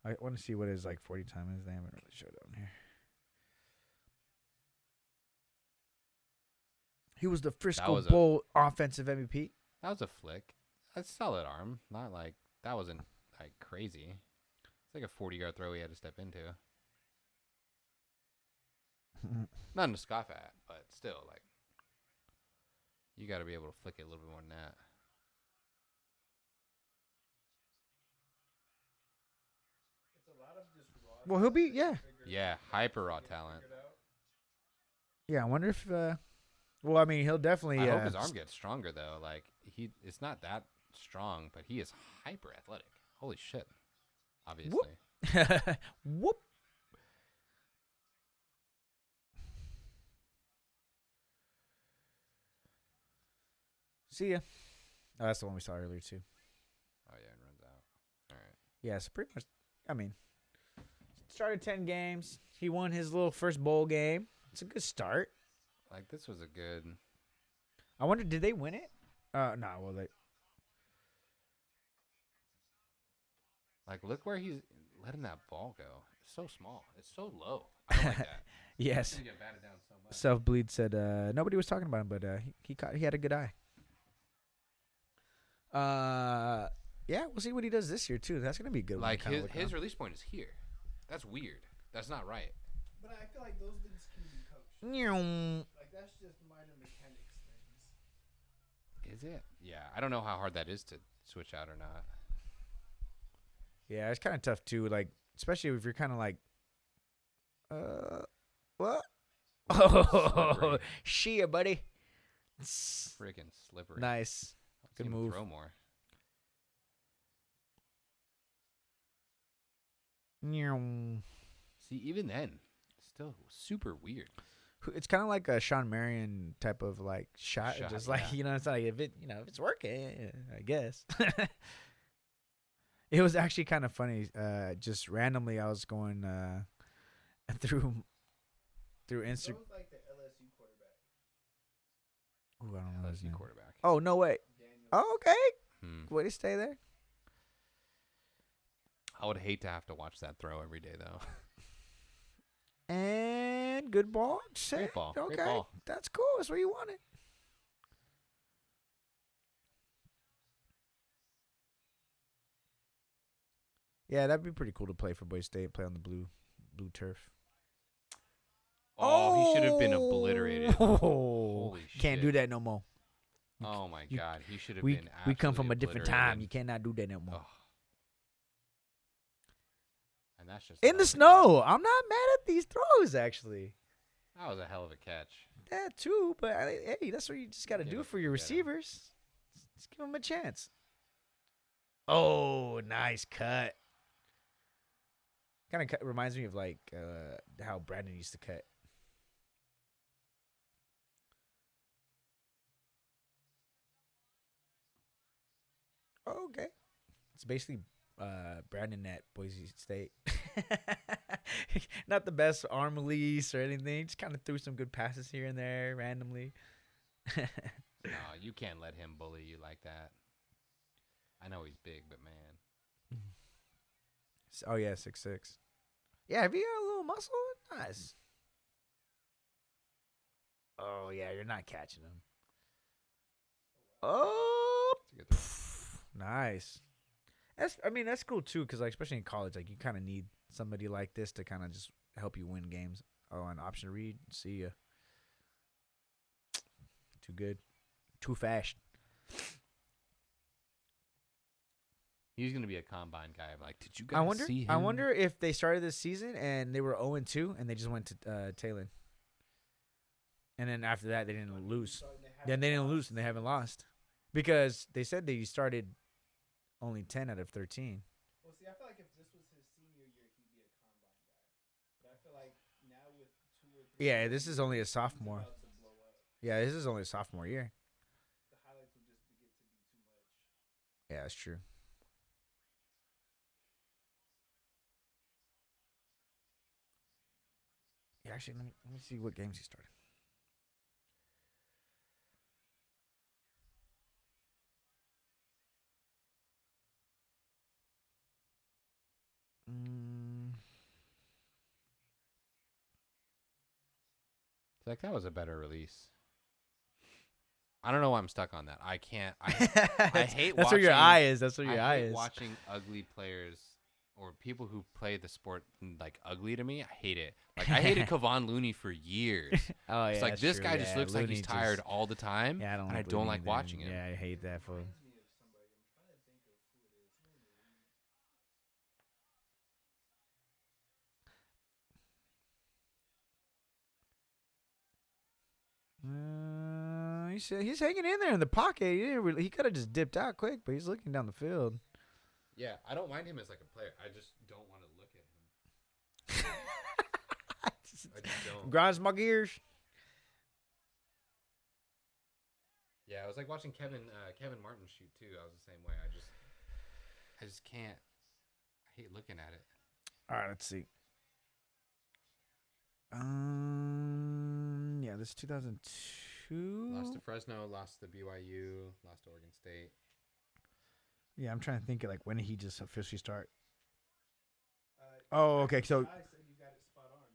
I want to see what his 40 time is. They haven't really showed on here. He was the Frisco was Bowl offensive MVP. That was a flick. That's a solid arm. Not like that wasn't like crazy. It's like a 40-yard throw he had to step into. Nothing to scoff at, but still, like, you got to be able to flick it a little bit more than that. It's a lot of just raw. Well, he'll be Yeah, hyper raw talent. Yeah, I wonder if. Well, I mean, he'll definitely. I hope his arm gets stronger though. Like it's not that strong, but he is hyper athletic. Holy shit! Obviously, Whoop. See ya. Oh, that's the one we saw earlier too. oh yeah, it runs out. All right. Yeah, so pretty much. I mean, started 10 games. He won his little first bowl game. It's a good start. Like this was a good. I wonder, did they win it? No. Well, they. Like look where he's letting that ball go. It's so small. It's so low. I don't like that. Yes. It's gonna get batted down so much. Self Bleed said nobody was talking about him, but he had a good eye. Yeah, we'll see what he does this year too. That's gonna be a good. Like one to kinda his look his release point is here. That's weird. That's not right. But I feel like those things can be coached. on. Like that's just minor mechanics things. Is it? Yeah, I don't know how hard that is to switch out or not. Yeah, it's kind of tough too. Like, especially if you're kind of like, what? Oh, Slippery. shit, buddy. Freaking slippery. Nice. Let's Good see him move. Throw more. See, even then, still super weird. It's kind of like a Sean Marion type of like shot. Shot, Just like, yeah. it's like if it's working, I guess. It was actually kind of funny. Just randomly, I was going through Instagram. So it's like the LSU quarterback, Ooh, I don't know his LSU name. quarterback. Oh no way. Daniel. Oh, okay. Hmm. Way to stay there. I would hate to have to watch that throw every day, though. And good ball. Great ball. Okay, Great ball. that's cool. That's where you want it. Yeah, that'd be pretty cool to play for Boise State. Play on the blue turf. Oh, he should have been obliterated. Oh, Holy shit. can't do that no more. Oh my you- God, he should have We been. we come from a absolutely different time. You obliterated. cannot do that no more. Ugh. And that's just In a the hell of a snow, I'm not mad at these throws. Actually, catch. That was a hell of a catch. that too. But hey, that's what you just got to Give do it- for your get 'em. receivers. Just give them a chance. Oh, nice cut. Kind of reminds me of like how Brandon used to cut. Okay. It's basically Brandon at Boise State. Not the best arm release or anything. Just kind of threw some good passes here and there randomly. No, you can't let him bully you like that. I know he's big, but man. Oh, yeah, 6'6". Yeah, have you got a little muscle? Nice. Oh, yeah, you're not catching him. Oh, It's a good throw. nice. That's cool too, because like especially in college, like you kind of need somebody like this to kind of just help you win games. Oh, an option read, see ya. Too good, too fast. He's gonna be a combine guy. I'm like, did you guys see him? I wonder if they started this season and they were 0-2 and they just went to Taylor. And then after that, they didn't lose. Then they didn't lose and they haven't lost because they said they started only 10 out of 13. Well, see, I feel like if this was his senior year, he'd be a combine guy. But I feel like now with 2 or 3. Yeah, this is only a he's sophomore. about to blow up. Yeah, this is only a sophomore year. The highlights will just get to be too much. Yeah, that's true. Yeah, actually, let me see what games he started. It's like that was a better release. I don't know why I'm stuck on that. I can't. I hate. That's where your watching- eye is. That's where your I eye hate is. watching ugly players or people who play the sport like ugly to me. I hate it. Like I hated Kevon Looney for years. Oh yeah, It's like that's this true. guy just Yeah, looks like Looney he's just- tired all the time. Yeah, I don't. and like I don't Looney like either. watching him. Yeah, I hate that fool. Reminds me of somebody. I'm trying to think of who it is. Who in the league? He's hanging in there in the pocket. He could have just dipped out quick, but he's looking down the field. Yeah, I don't mind him as like a player. I just don't want to look at him. I just don't. Grinds my gears. Yeah, I was like watching Kevin Martin shoot too. I was the same way. I just can't. I hate looking at it. All right, let's see. Yeah, this is 2002. Lost to Fresno, lost to BYU, lost to Oregon State. Yeah, I'm trying to think of like when did he just officially start? Uh, Oh, okay. So I said you got it spot on.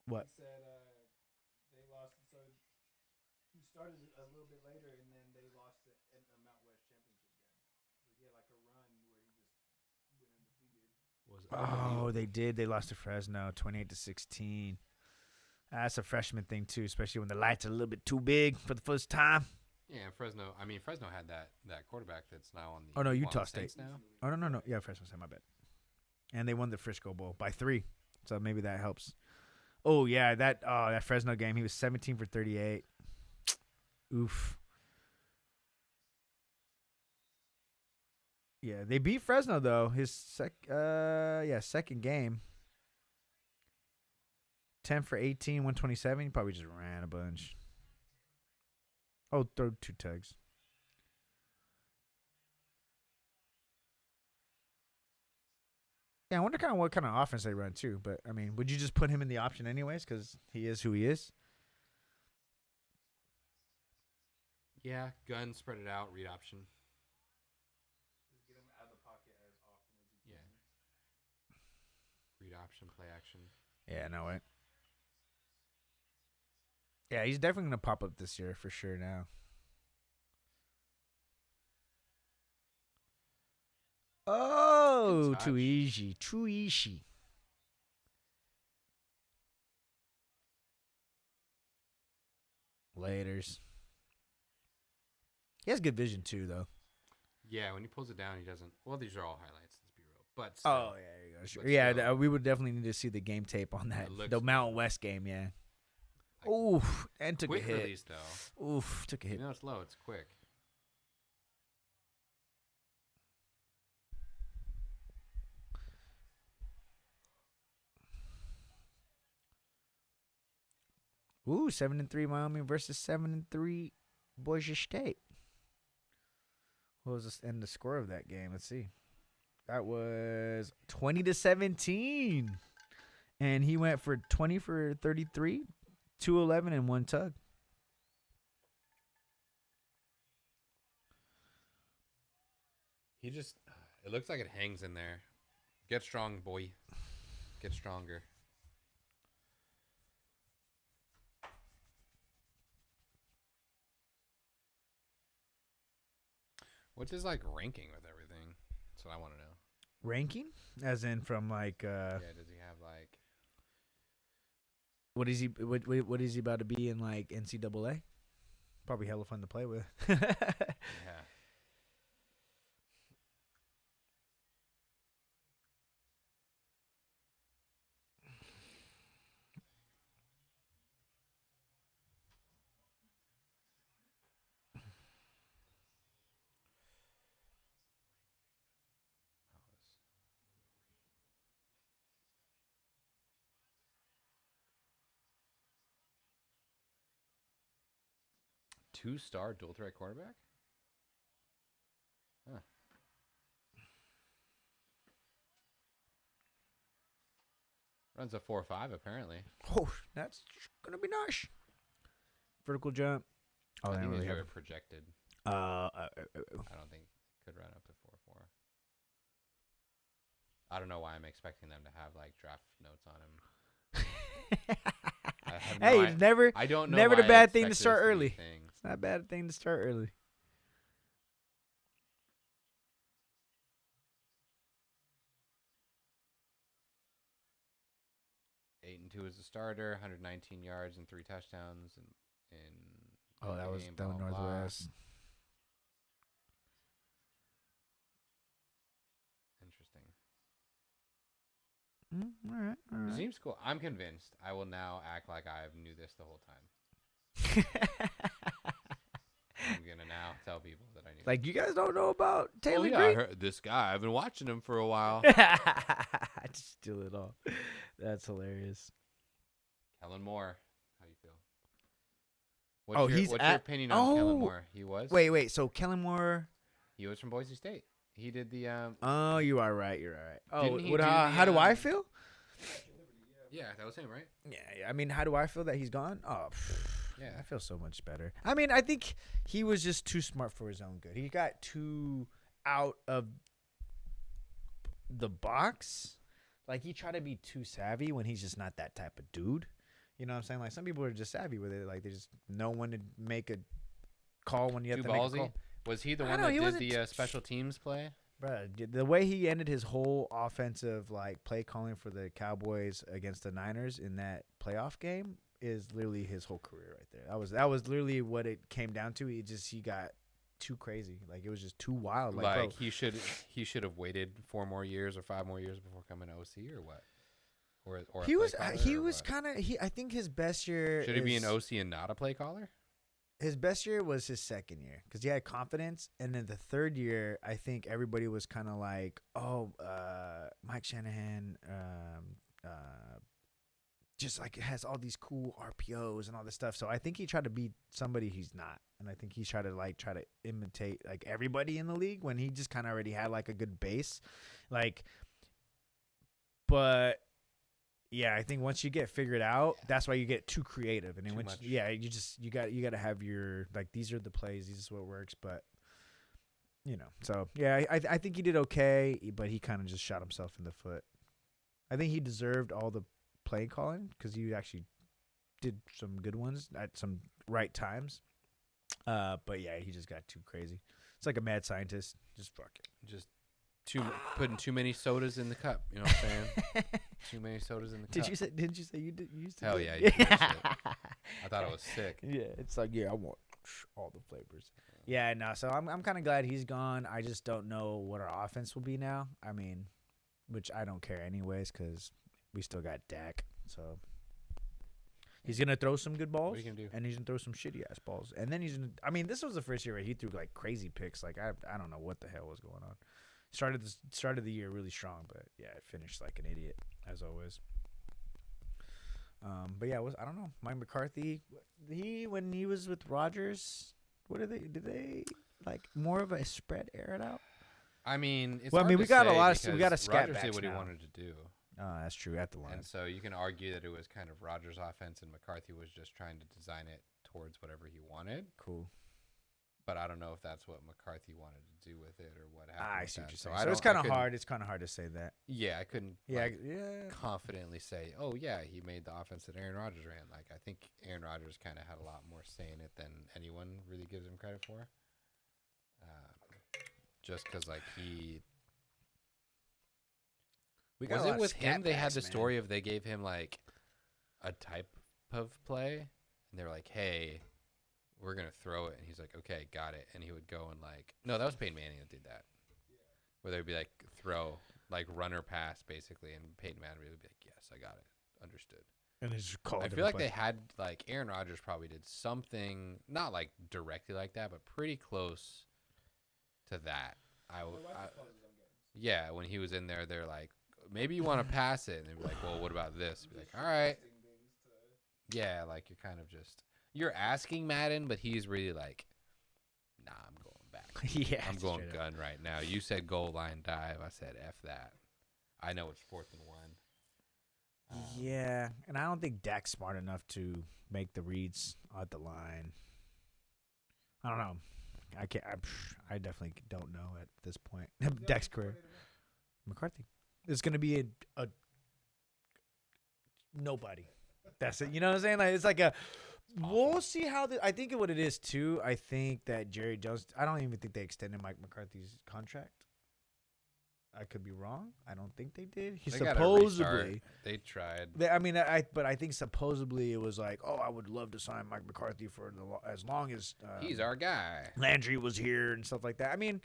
what? He said they lost. So he started a little bit later, and then they lost it in the Mount West championship game. So he had like a run where he just went undefeated. Oh, they did. They lost to Fresno, 28-16. That's a freshman thing too, especially when the lights are a little bit too big for the first time. Yeah, Fresno. I mean, Fresno had that quarterback that's now on the. Oh, no, on Utah the State. Saints now. Oh no. Yeah, Fresno State, my bad. And they won the Frisco Bowl by 3, so maybe that helps. Oh yeah, that Fresno game, he was 17 for 38. Oof. Yeah, they beat Fresno though. His second game. 10 for 18, 127. He probably just ran a bunch. Oh, throw 2 tugs. Yeah, I wonder what kind of offense they run too. But I mean, would you just put him in the option anyways because he is who he is? Yeah, gun, spread it out, read option. Just get him out of the pocket as often as you Yeah. can. Read option, play action. Yeah, no way. Yeah, he's definitely gonna pop up this year for sure. Now. Oh, Good too touch. easy, too easy. Laters. He has good vision too, though. Yeah, when he pulls it down, he doesn't. Well, these are all highlights. Let's be real. But still, Oh yeah, you go. Sure. But Yeah, still- we would definitely need to see the game tape on that. It looks The Mountain good. West game, yeah. Like, Oof, and took a quick hit. release though. Oof, took a hit. You know it's low. It's quick. Ooh, 7-3 Miami versus 7-3 Boise State. What was this and the score of that game? Let's see. That was 20-17. And he went for 20 for 33, 211, and 1 tug. He just. It looks like it hangs in there. Get strong, boy. Get stronger. What's his like ranking with everything? That's what I want to know. Ranking? As in from like Yeah, does he have like? what is he about to be in like NCAA? Probably hella fun to play with. Yeah. Two-star dual threat quarterback? Huh. Runs a 4.5 apparently. Oh, that's gonna be nice. Vertical jump. Oh, I they think don't these really are have. projected. Uh, I don't think could run up to 4.4. I don't know why I'm expecting them to have like draft notes on him. I have no hey, i- never. I don't know. never why the I bad thing to expect start those be early. things. It's not a bad thing to start early. Eight and 2 as a starter, 119 yards and 3 touchdowns, and Oh, that was down Northwest. Interesting. All right, all It right. seems cool. I'm convinced. I will now act like I knew this the whole time. I'm gonna now tell people that I knew. Like you guys don't know about Taylor I Green? heard this guy. I've been watching him for a while. Just steal it all. That's hilarious. Kellen Moore. How you feel? Oh, what's he's your at- opinion on Kellen Oh! Moore? He was. Wait. So Kellen Moore. He was from Boise State. He did the. Oh, you are right. You're all right. Oh, Didn't he what, do how the, do I feel? Yeah, that was him, right? Yeah. I mean, how do I feel that he's gone? Oh, Yeah. I feel so much better. I mean, I think he was just too smart for his own good. He got too out of the box. Like, he tried to be too savvy when he's just not that type of dude. You know what I'm saying? Like, some people are just savvy with it. Like, they just know when to make a call when you have Too to make a ballsy. call. Was he the I one know, that he did wasn't the special teams play? Bruh, the way he ended his whole offensive, like, play calling for the Cowboys against the Niners in that playoff game is literally his whole career right there. That was literally what it came down to. He got too crazy. Like, it was just too wild. Like, bro, he should have waited 4 more years or 5 more years before coming to OC or what? Or he was kind of I think his best year should he be an OC and not a play caller? His best year was his second year because he had confidence, and then the third year, I think everybody was kind of like, "Oh, Mike Shanahan, just like has all these cool RPOs and all this stuff." So I think he tried to be somebody he's not, and I think he's try to imitate like everybody in the league when he just kind of already had like a good base, like. But yeah, I think once you get figured out, that's why you get too creative, and then you got to have your like these are the plays, this is what works, but so yeah, I think he did okay, but he kind of just shot himself in the foot. I think he deserved all the play calling because he actually did some good ones at some right times, but yeah, he just got too crazy. It's like a mad scientist, just fuck it, Just putting too many sodas in the cup. You know what I'm saying? Too many sodas in the cup. Did you say you did? You used to Hell do yeah, it? you do that shit. I thought it was sick. Yeah, it's like I want all the flavors. Yeah, no. So I'm kind of glad he's gone. I just don't know what our offense will be now. I mean, which I don't care anyways because we still got Dak. So he's gonna throw some good balls, What are you gonna do? and he's gonna throw some shitty ass balls, and then he's gonna. I mean, this was the first year where he threw like crazy picks. Like I don't know what the hell was going on. Started the year really strong, but yeah, it finished like an idiot as always. But yeah, I don't know. Mike McCarthy, when he was with Rodgers, did they like more of a spread air it out? I mean, it's Well, I hard mean, to we got a say lot of- we because got a scat Rodgers did backs what he now. wanted to do, Oh, that's true at the line. and so you can argue that it was kind of Rodgers' offense, and McCarthy was just trying to design it towards whatever he wanted. Cool. But I don't know if that's what McCarthy wanted to do with it or what happened. I with see what that. you're So saying. I So it's don't- I kind of couldn't- hard. It's kind of hard to say that. Yeah, I couldn't. Yeah, like, yeah. confidently say, "Oh yeah, he made the offense that Aaron Rodgers ran." Like I think Aaron Rodgers kind of had a lot more say in it than anyone really gives him credit for. Just because like he We got a was lot it of with him. scat They had backs, the man. story of they gave him like a type of play, and they were like, "Hey, we're gonna throw it," and he's like, "Okay, got it," and he would go and like, no, that was Peyton Manning that did that, where they'd be like, throw like run or pass basically, and Peyton Manning would be like, "Yes, I got it, understood." And it's just called I him feel a like they bunch. had like Aaron Rodgers probably did something not like directly like that, but pretty close to that. Yeah, when he was in there, they're like, maybe you want to pass it, and they'd be like, well, what about this? Be like, all right, yeah, like you're asking Madden, but he's really like, nah, I'm going back. Yeah, I'm going straight up. gun right now. You said goal line dive. I said F that. I know it's 4th and 1. Yeah, and I don't think Dak's smart enough to make the reads at the line. I don't know. I can't. I definitely don't know at this point. Dak's career, McCarthy. It's gonna be a nobody. That's it. You know what I'm saying? Like it's like a. We'll see how. I think what it is too. I think that Jerry Jones. I don't even think they extended Mike McCarthy's contract. I could be wrong. I don't think they did. He They gotta supposedly. restart. They tried. I mean, but I think supposedly it was like, oh, I would love to sign Mike McCarthy for as long as He's our guy. Landry was here and stuff like that. I mean,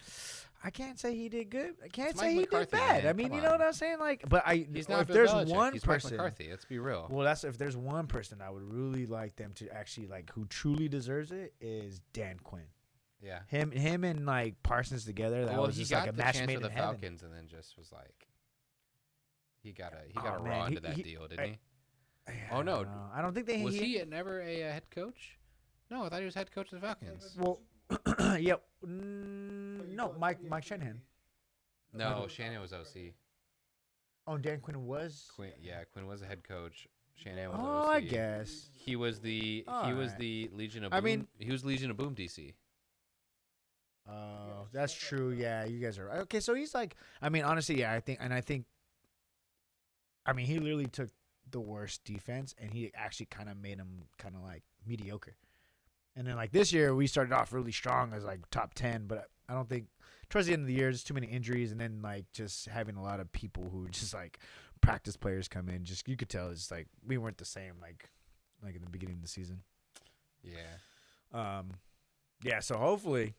I can't say he did good. I can't It's say Mike he McCarthy, did bad. man. I mean, Come you know on. what I'm saying? Like, but He's not if Bill there's Belichick. one He's Mike person, McCarthy. Let's be real. well, if there's one person I would really like them to actually like who truly deserves it is Dan Quinn. Yeah. Him and like Parsons together. That Well, was he just got like a the match chance made with in the heaven. Falcons, and then just was like, he got Oh, a man, raw he- into that he- deal, didn't he? Yeah, Oh, no. I don't think they. Was he never a head coach? No, I thought he was head coach of the Falcons. Well, yeah. No, Mike Shanahan. No, Shanahan was OC. Oh, Dan Quinn was. Quinn was a head coach. Shanahan was Oh, OC. I guess. He was the Alright. Legion of I Boom. mean- He was Legion of Boom DC. Oh, that's true. Yeah, you guys are right. Okay, so he's like, I mean, honestly, yeah, I think, I mean, he literally took the worst defense and he actually kind of made him kind of like mediocre. And then like this year, we started off really strong as like top 10, but I don't think towards the end of the year, there's too many injuries, and then like just having a lot of people who just like practice players come in. Just you could tell it's like we weren't the same like in the beginning of the season. Yeah. Yeah. So hopefully,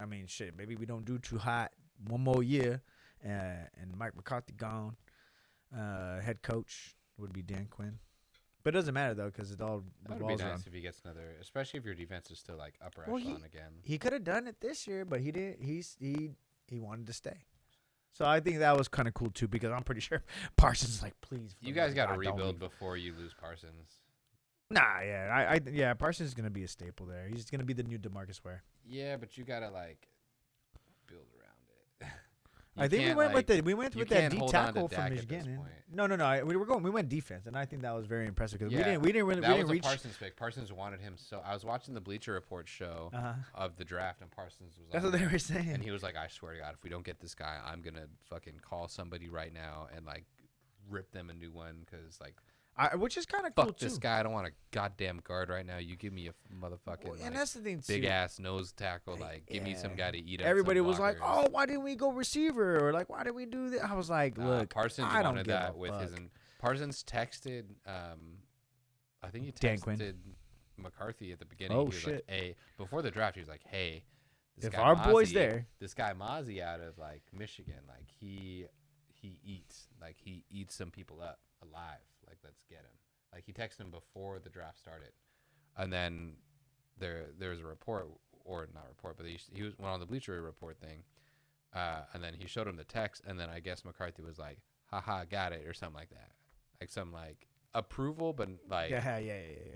I mean, shit, maybe we don't do too hot one more year, and Mike McCarthy gone. Head coach would be Dan Quinn, but it doesn't matter though because it all That would be revolves nice around. if he gets another, especially if your defense is still like upper Well, echelon again. He could have done it this year, but he didn't. He wanted to stay. So I think that was kind of cool too because I'm pretty sure Parsons is like, please. for You the guys love got to of God, don't rebuild leave." before you lose Parsons. Nah, yeah, yeah. Parsons is gonna be a staple there. He's gonna be the new DeMarcus Ware. Yeah, but you got to like build around it. I think we went with that can't D hold on to tackle from Dak at this Michigan. point. No. We went defense, and I think that was very impressive because Yeah, we didn't That was reach. a Parsons pick. Parsons wanted him so. I was watching the Bleacher Report show of the draft, and Parsons was. That's on what they there, were saying. And he was like, "I swear to God, if we don't get this guy, I'm gonna fucking call somebody right now and like rip them a new one because like Which is kind of cool fuck too. this guy. I don't want a goddamn guard right now. You give me a motherfucking Well, and like, that's the thing big too. ass nose tackle. Like give me some guy to eat up. Everybody some was like, blockers. "Oh, why didn't we go receiver?" Or like, "Why did we do that?" I was like, "Look, Parsons I don't wanted give a that with his. fuck. Parsons texted. I think he Dan Quinn. texted McCarthy at the beginning. Oh, he was shit. Like, hey, before the draft, he was like, "Hey, If our boy's Mozzie- there, this guy Mozzie out of like Michigan, like he eats some people up alive. Like, let's get him. Like, he texted him before the draft started, and then there's a report, or not report, but he went on the Bleacher Report thing, and then he showed him the text, and then I guess McCarthy was like, haha, got it, or something like that, like some like approval, but like yeah.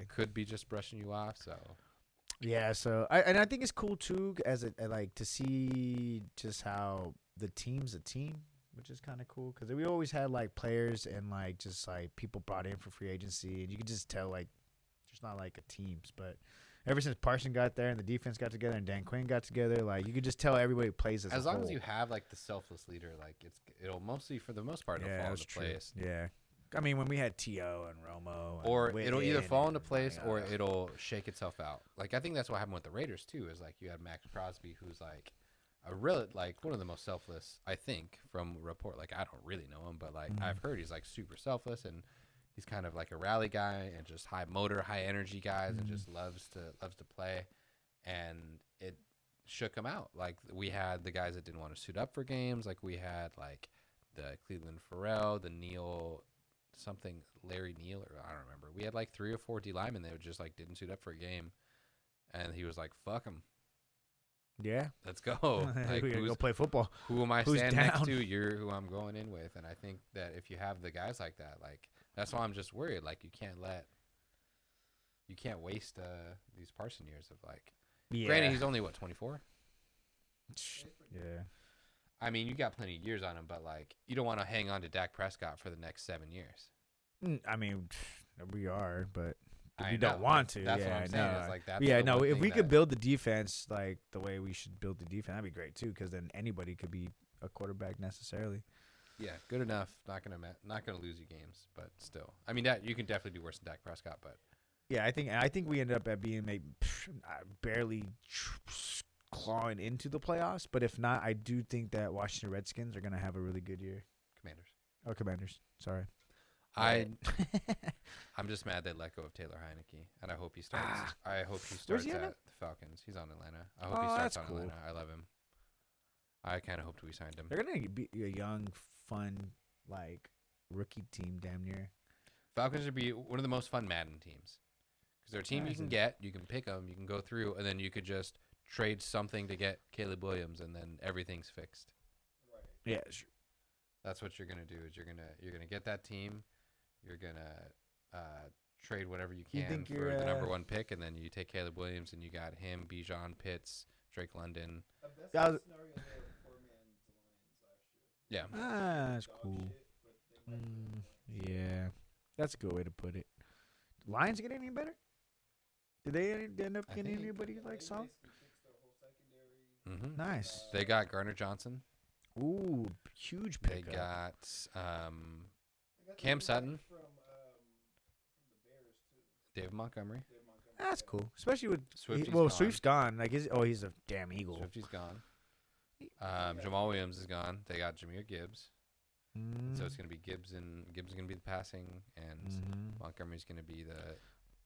could be just brushing you off. So Yeah, so I think it's cool too, as it like to see just how the team's a team, which is kind of cool because we always had like players and like just like people brought in for free agency, and you can just tell like there's not like a teams, but ever since Parson got there and the defense got together and Dan Quinn got together, like you could just tell everybody plays as long a as whole. you have like the selfless leader, like it'll mostly, for the most part, it'll fall into place. Yeah, I mean when we had T.O. and Romo, and Or it'll either Witten fall into and, place like, or it'll shake itself out. Like, I think that's what happened with the Raiders too. Is like you had Max Crosby, who's like a real, like one of the most selfless, I think, from report. Like, I don't really know him, but like I've heard he's like super selfless, and he's kind of like a rally guy and just high motor, high energy guys, and just loves to play. And it shook him out. Like, we had the guys that didn't want to suit up for games. Like, we had like the Cleveland Farrell, the Larry Neal, or I don't remember. We had like 3 or 4 D linemen that just like didn't suit up for a game, and he was like, "Fuck him, yeah, let's go." Like, we gotta go play football. who am I Who's standing next down? to? You're who I'm going in with. And I think that if you have the guys like that, like, that's why I'm just worried. Like, you can't waste these Parson years of like. Yeah, Granted, he's only 24. yeah. I mean, you got plenty of years on him, but like, you don't want to hang on to Dak Prescott for the next 7 years. I mean, we are, but I we know. don't want to. That's yeah, what I'm saying. no. It's like, that's Yeah, the no. one If thing we could that- build the defense like the way we should build the defense, that'd be great too. Because then anybody could be a quarterback necessarily. Yeah, good enough. Not gonna lose you games, but still. I mean, that you can definitely do worse than Dak Prescott, but Yeah, I think we ended up at being maybe barely clawing into the playoffs. But if not, I do think that Washington Redskins are gonna have a really good year. Commanders. Oh, Commanders. Sorry. I'm just mad they let go of Taylor Heineke, and I hope he starts. I hope he Where's starts he at at? the Falcons. He's on Atlanta. I hope he Oh, starts that's on cool. Atlanta. I love him. I kind of hoped we signed him. They're gonna be a young, fun, like rookie team, damn near. Falcons would be one of the most fun Madden teams because they're a team you can get, you can pick them, you can go through, and then you could just trade something to get Caleb Williams, and then everything's fixed. Yeah, sure. That's what you're gonna do. Is you're gonna get that team. You're gonna trade whatever you You can think for you're, the number 1 pick, and then you take Caleb Williams, and you got him, Bijan, Pitts, Drake London. Best That was- case scenario, they were 4 man to Lions last year. Yeah, That's Dog cool. shit, but they might be Yeah, that's a good way to put it. Lions get any better? Did they end up I getting think- anybody They like solid? basically fixed their whole secondary. hmm Nice. They got Garner Johnson. Ooh, huge They pickup. got They got Cam the Sutton. From the Bears too. David Montgomery. Dave Montgomery. That's cool, especially with Swifty's well, gone. Swift's gone. Like, he's a damn eagle. Swifty's gone. Jamal Williams is gone. They got Jahmyr Gibbs. So it's gonna be Gibbs is gonna be the passing, and Montgomery's gonna be the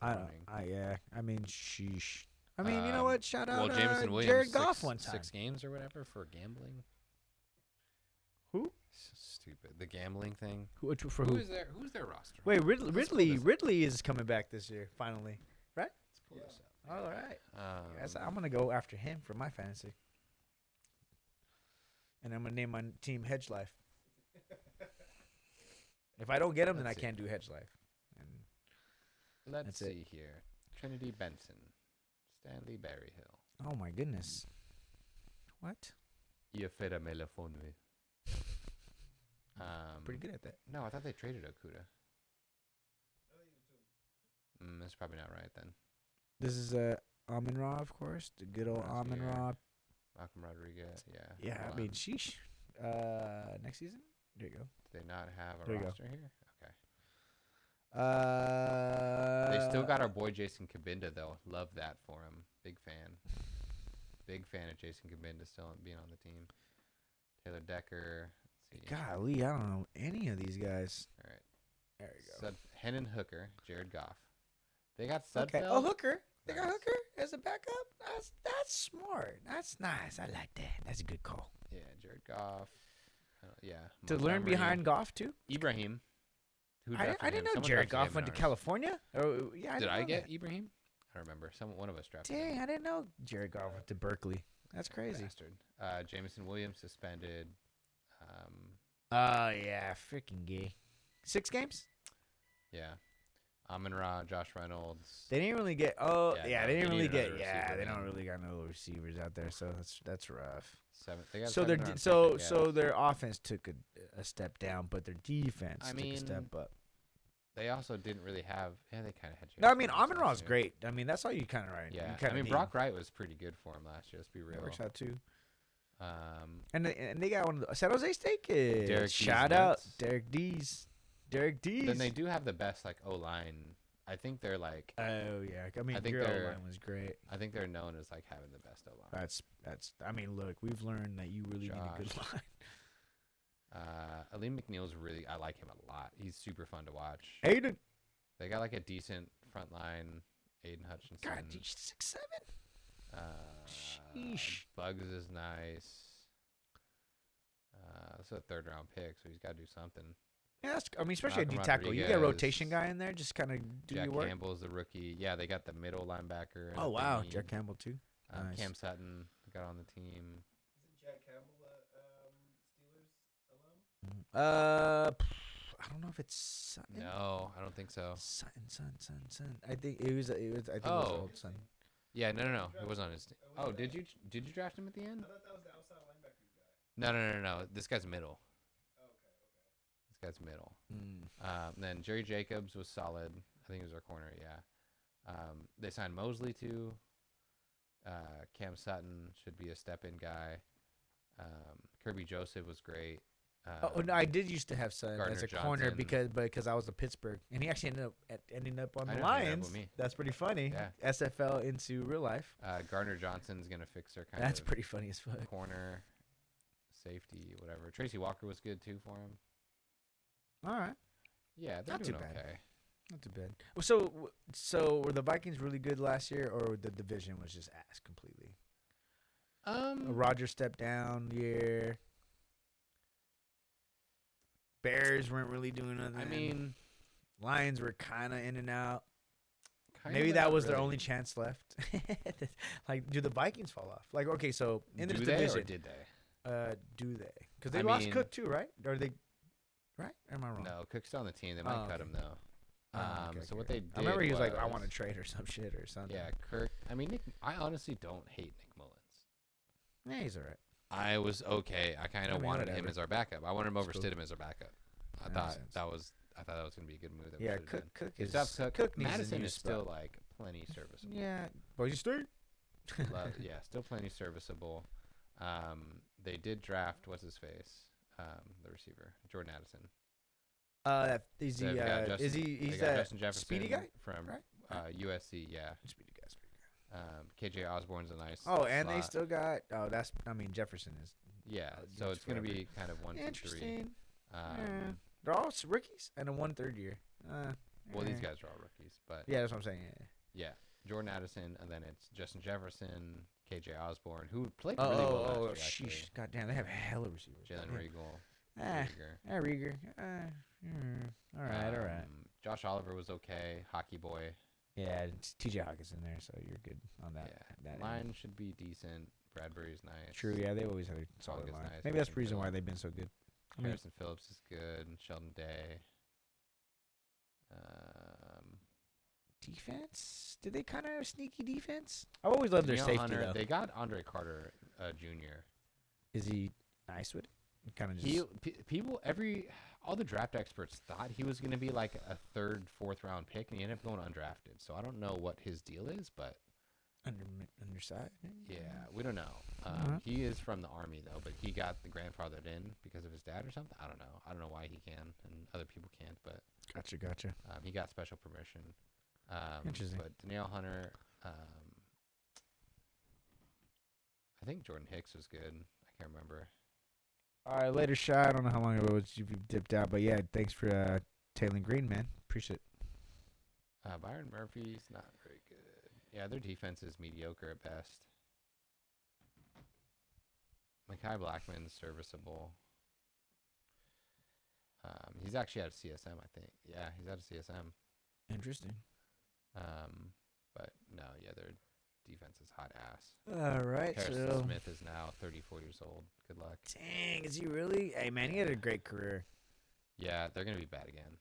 running. I mean, sheesh. I mean, you know what? Shout out Jameson Williams, Jared Goff one time. 6 games or whatever for gambling. Who? Stupid. The gambling thing. For who? Who's their roster? Wait, Let's pull Ridley. this up. Ridley is coming back this year, finally. Let's pull this up. All right. Yes, Um, I'm gonna go after him for my fantasy, and I'm gonna name my team Hedge Life. If I don't get him, then I Let's see. can't do Hedge Life. And Let's That's it. see here. Trinity Benson, Stanley Berryhill. oh my goodness, what? Iafeta Melefonwe. Pretty good at that. No, I thought they traded Okuda. That's probably not right then. This is Amon Ra, of course, the good old Rozier. Amon Ra. Malcolm Rodriguez. Yeah. Yeah, hold I mean, on. sheesh. Next season, there you go. Do they not have a There you go. roster here? Okay. They They still got our boy Jason Kabinda though. Love that for him. Big fan. Big fan of Jason Kabinda still being on the team. Taylor Decker. Let's see. Golly, I don't know any of these guys. All right. There you go. Hennon Hooker, Jared Goff. They got Okay. Sudfeld. Oh, Hooker. They got Hooker as a backup. That's smart. That's nice. I like that. That's a good call. Yeah, Jared Goff. Yeah. To learn Montgomery, behind Goff too. Ibrahim. Who I drafted didn't him? know Someone Jared drafted Goff him went in to ours. California. Oh yeah, Did I know get that. Ibrahim? I don't remember. One of us drafted him. Dang, I didn't know Jared Goff went to Berkeley. That's crazy. Bastard. Jameson Williams suspended. Oh yeah, freaking gay. 6 games. Yeah. Amon-Ra, Josh Reynolds. They didn't really get. Oh Yeah, yeah, no, they they didn't really need get. another Yeah, receiver, they don't man. really got no receivers out there, so that's rough. They got So seven round pick, so I so guess. their offense took a step down, but their defense I took a mean, step up. They also didn't really have. Yeah, they kind of had. No, I Jameson mean Williams Amon-Ra's last year. great. I mean that's all you kind of right. Yeah, you kinda I mean need. Brock Wright was pretty good for him last year. Let's be real. That works out too. Um, And they got one of the San Jose State kids. Derek D's Shout out nuts. Derek D's. Derek D's. then they do have the best like O line. I think they're like. Oh yeah, I mean I think your they're- O-line was great. I think they're known as like having the best O line. That's. I mean, look, we've learned that you really need a good Josh. line. Aleem McNeil's really. I like him a lot. He's super fun to watch. Aiden, They got like a decent front line. Aiden Hutchinson. God, he's 6'7". Sheesh. Bugs is nice. This is a 3rd round pick, so he's got to do something. Yeah, that's, I mean, especially a D Malcolm tackle. You get a Rodriguez. rotation guy in there, just kind of do Jack your work. Campbell's the rookie. Yeah, they got the middle linebacker. and Oh if they wow, need, Jack Campbell too. Nice. Cam Sutton got on the team. Isn't Jack Campbell Steelers alum? I don't know if it's Sutton. No, I don't think so. Sutton. I think it was. I think it was Oh. old son. Yeah, no. It was on his team. Oh, did you draft him at the end? I thought that was the outside linebacker guy. No. This guy's middle. Oh, okay. This guy's middle. Mm. Then Jerry Jacobs was solid. I think he was our corner. Yeah. They signed Mosley too. Cam Sutton should be a step-in guy. Kirby Joseph was great. Oh no, I did used to have Sutton as a Gardner corner Johnson. because I was a Pittsburgh, and he actually ended up on I the know, he ended up Lions. with me. That's pretty funny. Yeah. SFL into real life. Gardner Johnson's gonna fix their kind That's of pretty funny as fuck. corner, safety, whatever. Tracy Walker was good too for him. All right, Yeah, they're Not too doing bad. okay. not too bad. So were the Vikings really good last year, or the division was just ass completely? Roger stepped down year. Bears weren't really doing nothing. I mean, Lions were kind of in and out. kind Maybe of, that not was their really. only chance left. Like, do the Vikings fall off? Like, okay, so in this Do they or division, did they? do they? Because they I lost mean- Cook too, right? Or they, right? Or am I wrong? No, Cook's still on the team. They might Oh, cut okay. him though. Oh, okay, So what okay. they did I remember he was like, I want to trade or some shit or something. Yeah, Kirk. I mean, I honestly don't hate Nick Mullins. Yeah, he's all right. I was okay. I kind I of mean, wanted him whatever. as our backup. I wanted him over It's cool. Stidham as our backup. I That thought makes sense. that was. I thought that was gonna be a good move. That Yeah, we should've done. Cook It's is up Cook. Cook needs a Madison new is still spot. like plenty serviceable. Yeah, Boise State. Yeah, still plenty serviceable. They did draft what's his face, the receiver Jordan Addison. Is They he? got Is Justin- he? they He's got that Justin Jefferson speedy guy, from right? USC. Yeah. Speedy guy. Speedy guy. KJ Osborne's a nice. Oh, and they slot. still got. Oh, that's. I mean, Jefferson is Yeah, Good so it's gonna forever. be kind of 1, 2, 3. interesting. Yeah. Um, They're all rookies and a 1 3rd year. Well, these eh. guys are all rookies, but Yeah, that's what I'm saying. Yeah. Jordan Addison, and then it's Justin Jefferson, KJ Osborne, who played really well last year. Actually. sheesh. God damn, they have hella receivers. Jalen Goddamn. Regal, Ah, Rieger. Rieger. All right, all right. Josh Oliver was okay. Hockey boy. Yeah, it's TJ Hawkins in there, so you're good on that. Yeah, that line end. should be decent. Bradbury's nice. True, yeah, they always had a solid is line. nice. Maybe that's the Harrison reason why Phillips. they've been so good. I mean, Harrison Phillips is good. Sheldon Day. defense? Did they kind of have sneaky defense? I always loved their Danielle safety Hunter, though. they got Andre Carter Jr. Is he nice with it? Kind of just. All the draft experts thought he was going to be like a 3rd, 4th round pick, and he ended up going undrafted. So I don't know what his deal is, but undersized. yeah, we don't know. Alright. He is from the army though, but he got the grandfathered in because of his dad or something. I don't know. I don't know why he can and other people can't, but Gotcha. he got special permission. Interesting. But Danielle Hunter, I think Jordan Hicks was good. I can't remember. All right, later shot. I don't know how long it was you dipped out, but yeah, thanks for Taylor Green, man. Appreciate it. Byron Murphy's not very good. Yeah, their defense is mediocre at best. Mekhi Blackman's serviceable. He's actually out of CSM, I think. Yeah, he's out of CSM. Interesting. But no, yeah, their defense is hot ass. All right. Harrison So, Smith is now 34 years old. Good luck. dang, is he really? Hey, man, he had a great career. Yeah, they're gonna be bad again.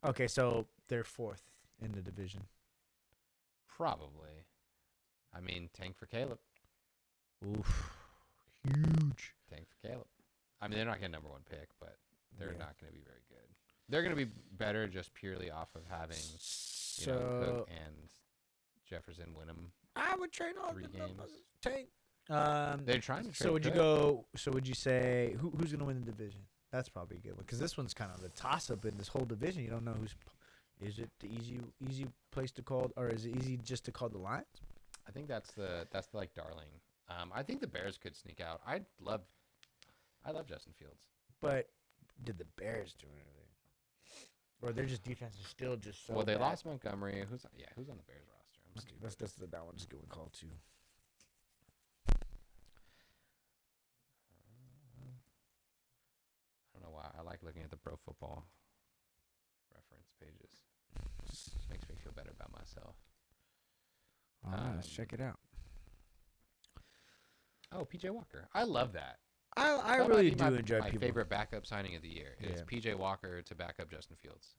Okay, so they're 4th in the division. Probably. I mean, tank for Caleb. Oof. Huge. Tank for Caleb. I mean, they're not getting #1 pick, but they're Yeah. not going to be very good. They're going to be better just purely off of having Cook and Jefferson win them. I would trade all 3 games. tank. They're trying to trade. So would you Cook. go? So would you say who's going to win the division? That's probably a good one because this one's kind of the toss-up in this whole division. You don't know who's. Is it the easy place to call, or is it easy just to call the Lions? I think that's the like darling. I think the Bears could sneak out. I love Justin Fields. But did the Bears do anything? Or their just defense is still just so Well, they bad? lost Montgomery. Who's on the Bears roster? I'm Okay, stupid. that one's a good one call too. I don't know why. I like looking at the Pro Football reference pages. Just makes me feel better about myself. All right, let's check it out. Oh, PJ Walker. I love that. I That really might be do enjoy my people. favorite backup signing of the year is Yeah. PJ Walker to back up Justin Fields.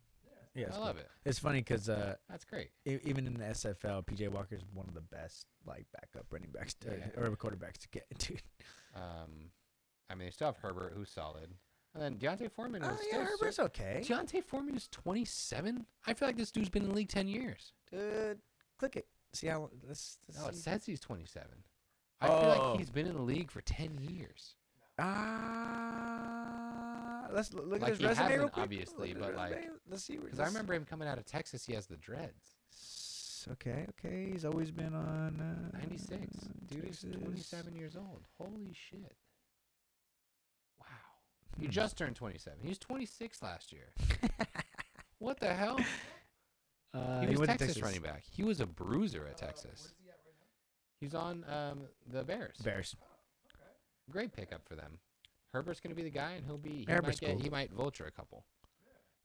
Yeah, I love it. It's funny because That's great. even in the SFL, PJ Walker is one of the best like backup running backs or quarterbacks to get, dude. I mean, they still have Herbert, who's solid. And then Deontay Foreman is Oh still yeah, Herbert's okay. Deontay Foreman is 27? I feel like this dude's been in the league 10 years. Dude, click it. See how let's No, it see. says he's 27. I feel Oh. like he's been in the league for 10 years. Let's look Like, at his he resume real hasn't, quick. obviously, Look at but, his like, resume. Let's see. Because I remember him coming out of Texas, he has the dreads. Okay. He's always been on 96. Dude is Texas. 27 years old. Holy shit. Wow. He Hmm. just turned 27. He was 26 last year. What the hell? He was went to Texas running back. He was a bruiser at Texas. He's on the Bears. Bears. Great pickup for them. Herbert's going to be the guy, and Herbert's cool. he might vulture a couple.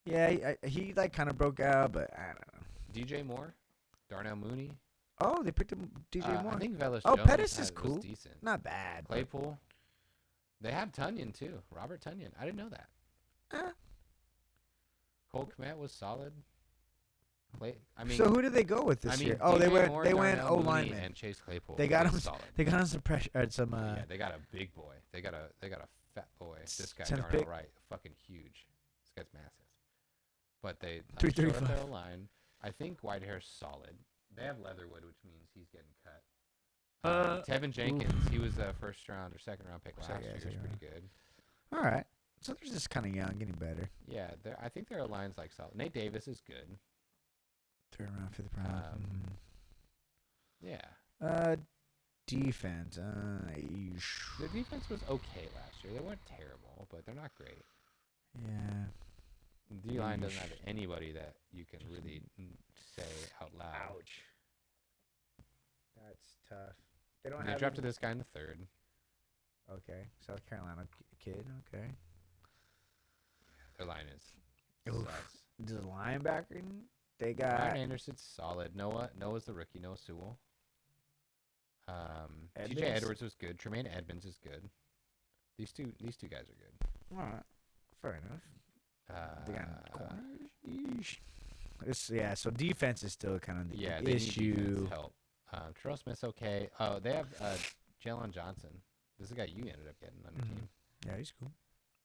Yeah, he like kind of broke out, but I don't know. DJ Moore, Darnell Mooney. Oh, they picked him DJ Moore. I think Velus Oh, Jones Pettis is was cool. decent. Not bad. but- Claypool. They have Tunyon too. Robert Tunyon. I didn't know that. Eh. Cole Kmet was solid. So who did they go with this year? Oh, DJ went Moore, they went Darnell O Mooney, lineman. and Chase Claypool. They got was him. solid. They got him some pressure. Some Yeah, they got a big boy. They got a fat boy. This guy 10th Darnell pick. Wright, fucking huge. This guy's massive. But they 335. their line. I think Whitehair's solid. They have Leatherwood, which means he's getting cut. Tevin Jenkins, he was a first round or second round pick last year. He's second pretty round. good. All right. So they're just kind of young, getting better. Yeah, I think their line's like solid. Nate Davis is good. Third round, fifth round. Yeah. Defense. Their defense was okay last year. They weren't terrible, but they're not great. Yeah. D line doesn't have anybody that you can really say out loud. Ouch. That's tough. They don't They have. drafted this guy in the 3rd. Okay, South Carolina kid. Okay. Their line is Oof. sucks. Does linebacker? They got. Ryan Anderson's solid. Noah's the rookie. Noah Sewell. TJ Edmonds? Edwards was good. Tremaine Edmonds is good. These two guys are good. All right. Fair enough. They got corners. Yeah. So defense is still kind of the Yeah, they need issue. defense help. Terrell Smith's okay. Oh, they have Jalen Johnson. This is the guy you ended up getting on your team. Yeah, he's cool.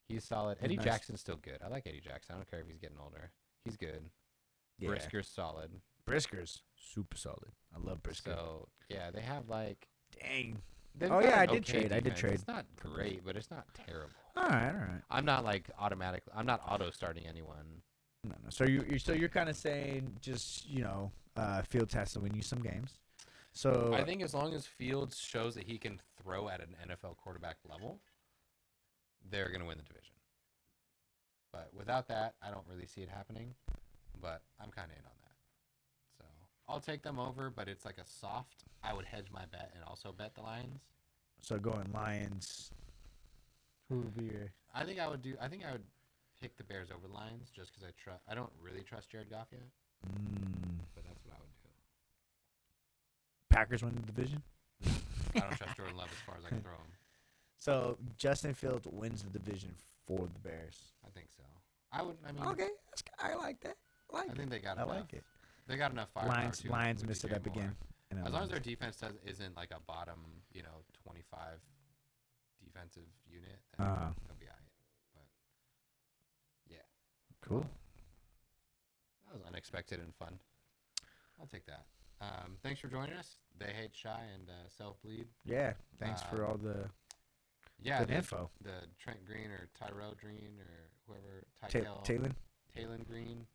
He's solid. He's Eddie nice. Jackson's still good. I like Eddie Jackson. I don't care if he's getting older. He's good. Yeah. Brisker's solid. Brisker's super solid. I love Brisker. So yeah, they have like. Dang. they've Oh, got yeah, an I did okay trade. I did defense. trade. It's not great, but it's not terrible. All right. I'm not like automatic. I'm not auto starting anyone. No. So you're kind of saying just Fields has to win you some games. So I think as long as Fields shows that he can throw at an NFL quarterback level, they're going to win the division. But without that, I don't really see it happening. But I'm kind of in on that. So I'll take them over, but it's like a soft. I would hedge my bet and also bet the Lions. So going Lions. Who would be your? I think I would pick the Bears over the Lions just because I don't really trust Jared Goff yet. But that's what I would do. Packers win the division. I don't trust Jordan Love as far as I can throw him. So Justin Fields wins the division for the Bears. I think so. I mean, Okay, I like that. I think they got I enough. like it. They got enough firepower. Lions missed it up again. As long as their defense isn't like a bottom, 25 defensive unit, then they'll be all right. But yeah, cool. That was unexpected and fun. I'll take that. Thanks for joining us. They Hate Shy and Self Bleed. Yeah, thanks for all the good info. The Trent Green or Tyrell Green or whoever. Taylon Green.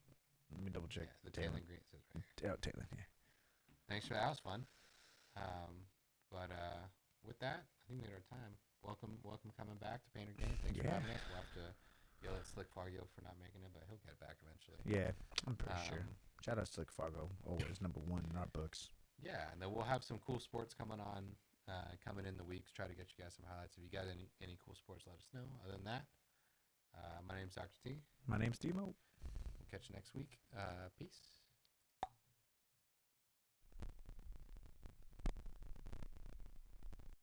Let me double check. Yeah, the Taylon Green says right here. Oh, Taylon, yeah. Thanks for that. That was fun. But with that, I think we had our time. Welcome coming back to Painter Game. Thanks for having us. We'll have to yell at Slick Fargo for not making it, but he'll get it back eventually. Yeah, I'm pretty sure. Shout out to Slick Fargo, always number one in our books. Yeah, and then we'll have some cool sports coming on, coming in the weeks. Try to get you guys some highlights. If you got any cool sports, let us know. Other than that, my name's Dr. T. My name's Timo. We'll catch you next week. Peace.